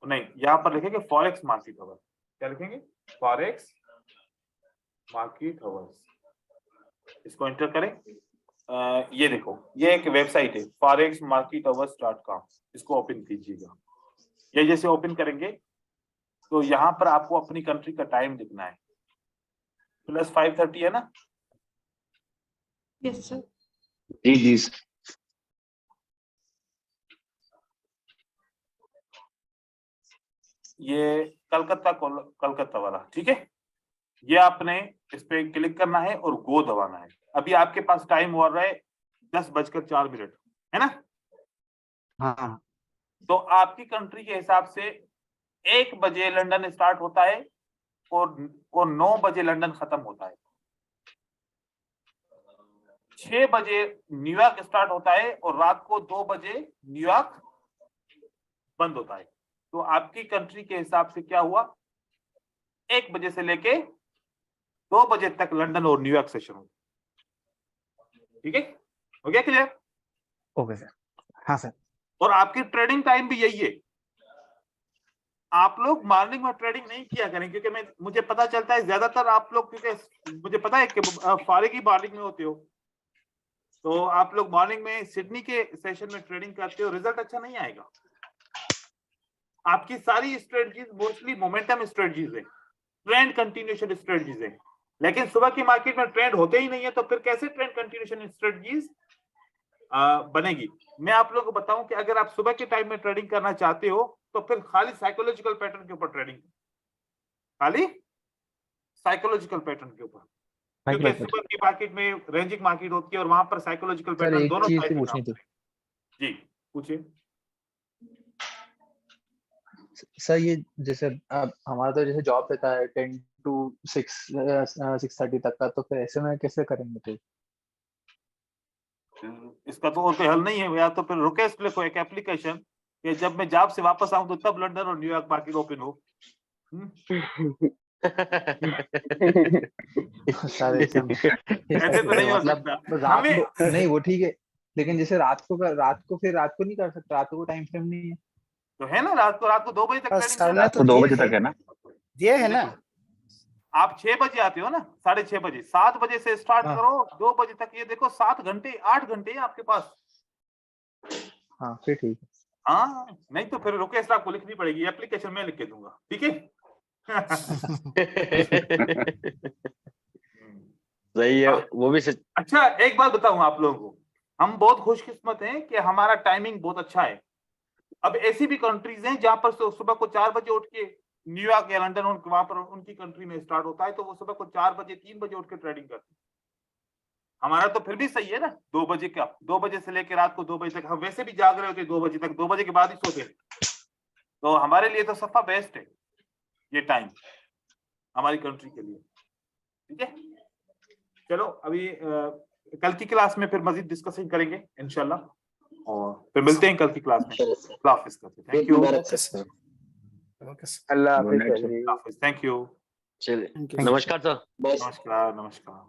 नहीं यहाँ पर लिखेंगे फॉरेक्स मार्केट आवर। क्या लिखेंगे, फॉरेक्स मार्केट आवर्स, इसको एंटर करें। ये देखो, ये एक वेबसाइट है forexmarketawards.com, इसको ओपन कीजिएगा। ये जैसे ओपन करेंगे तो यहाँ पर आपको अपनी कंट्री का टाइम लिखना है, प्लस 5:30 है ना? Yes sir. जी जी ये कलकत्ता वाला, ठीक है। ये आपने इस पे क्लिक करना है और गो दबाना है। अभी आपके पास टाइम हो रहा है 10:04 है ना? हाँ तो आपकी कंट्री के हिसाब से 1 बजे लंदन स्टार्ट होता है और 9 बजे लंदन खत्म होता है। 6 बजे न्यूयॉर्क स्टार्ट होता है और रात को 2 बजे न्यूयॉर्क बंद होता है। तो आपकी कंट्री के हिसाब से क्या हुआ, 1 बजे से लेके 2 बजे तक लंदन और न्यूयॉर्क सेशन हो। ठीक है, हो गया क्लियर? Okay sir. हाँ सर। और आपकी ट्रेडिंग टाइम भी यही है। आप लोग मॉर्निंग में ट्रेडिंग नहीं किया करें, क्योंकि मुझे पता चलता है ज्यादातर आप लोग, क्योंकि मुझे पता है कि फारिग ही मॉर्निंग में होते हो, तो आप लोग मॉर्निंग में सिडनी के सेशन में ट्रेडिंग करते हो, रिजल्ट अच्छा नहीं आएगा। आपकी सारी स्ट्रेटजीज मोस्टली मोमेंटम स्ट्रेटजीज है, ट्रेंड कंटिन्यूएशन स्ट्रेटजीज है, लेकिन सुबह की मार्केट में ट्रेंड होते ही नहीं है, तो फिर कैसे ट्रेंड कंटिन्यूएशन स्ट्रेटजीज बनेगी? मैं आप लोगों को बताऊं कि अगर आप सुबह के टाइम में ट्रेडिंग करना चाहते हो तो फिर खाली साइकोलॉजिकल पैटर्न के ऊपर ट्रेडिंग, खाली साइकोलॉजिकल पैटर्न के ऊपर, क्योंकि सुबह की मार्केट में रेंजिंग मार्केट होती है और वहां पर साइकोलॉजिकल पैटर्न दोनों चीज साइड पूछनी थी जी, पूछिए सर। ये जैसे अब हमारा तो जैसे जॉब रहता है 10 to 6:30 तक का, तो फिर ऐसे में कैसे करेंगे? तो इसका तो और कोई हल नहीं है, या तो फिर रुकेस्ट लिखो एक एप्लीकेशन कि जब मैं जॉब से वापस आऊं तो तब लंदन और न्यूयॉर्क मार्केट ओपन हो। सर ऐसे तो नहीं हो मतलब सकता रात को नहीं, वो ठीक है, लेकिन जैसे रात को फिर रात को नहीं कर सकता, रात को टाइम फ्रेम नहीं है तो है ना, रात को 2 बजे तक सर तो 2 बजे तक है ना? दिए है ना। आप 6 बजे आते हो ना, 6:30 बजे, 7 बजे से स्टार्ट हाँ। करो 2 बजे तक, ये देखो 7 घंटे 8 घंटे है आपके पास। हाँ फिर ठीक है। हाँ, नहीं तो फिर रुकेश आपको लिखनी पड़ेगी, एप्लीकेशन में लिख के दूंगा, ठीक है? सही है वो भी सच। अच्छा, एक बात बताऊं आप लोगों को, हम बहुत खुशकिस्मत हैं कि हमारा टाइमिंग बहुत अच्छा है। अब ऐसी भी कंट्रीज हैं जहां पर सुबह को 4 बजे उठ के न्यूयॉर्क या लंदन वहां पर उनकी कंट्री में स्टार्ट होता है, तो वो सुबह को 4 बजे 3 बजे उठ के ट्रेडिंग करते हैं। हमारा तो फिर भी सही है ना, 2 बजे का, 2 बजे से लेकर रात को 2 बजे तक हम वैसे भी जाग रहे होते हैं 2 बजे तक, 2 बजे के बाद ही सोते हैं, तो हमारे लिए तो सफा बेस्ट है ये टाइम हमारी कंट्री के लिए। ठीक है, चलो अभी कल की क्लास में फिर मजीद डिस्कशन करेंगे इंशाल्लाह, और फिर मिलते हैं कल की क्लास में। अल्लाह हाफिज़ करते, थैंक यू। अल्लाह हाफिज़। Thank you. चलिए, नमस्कार सर। नमस्कार।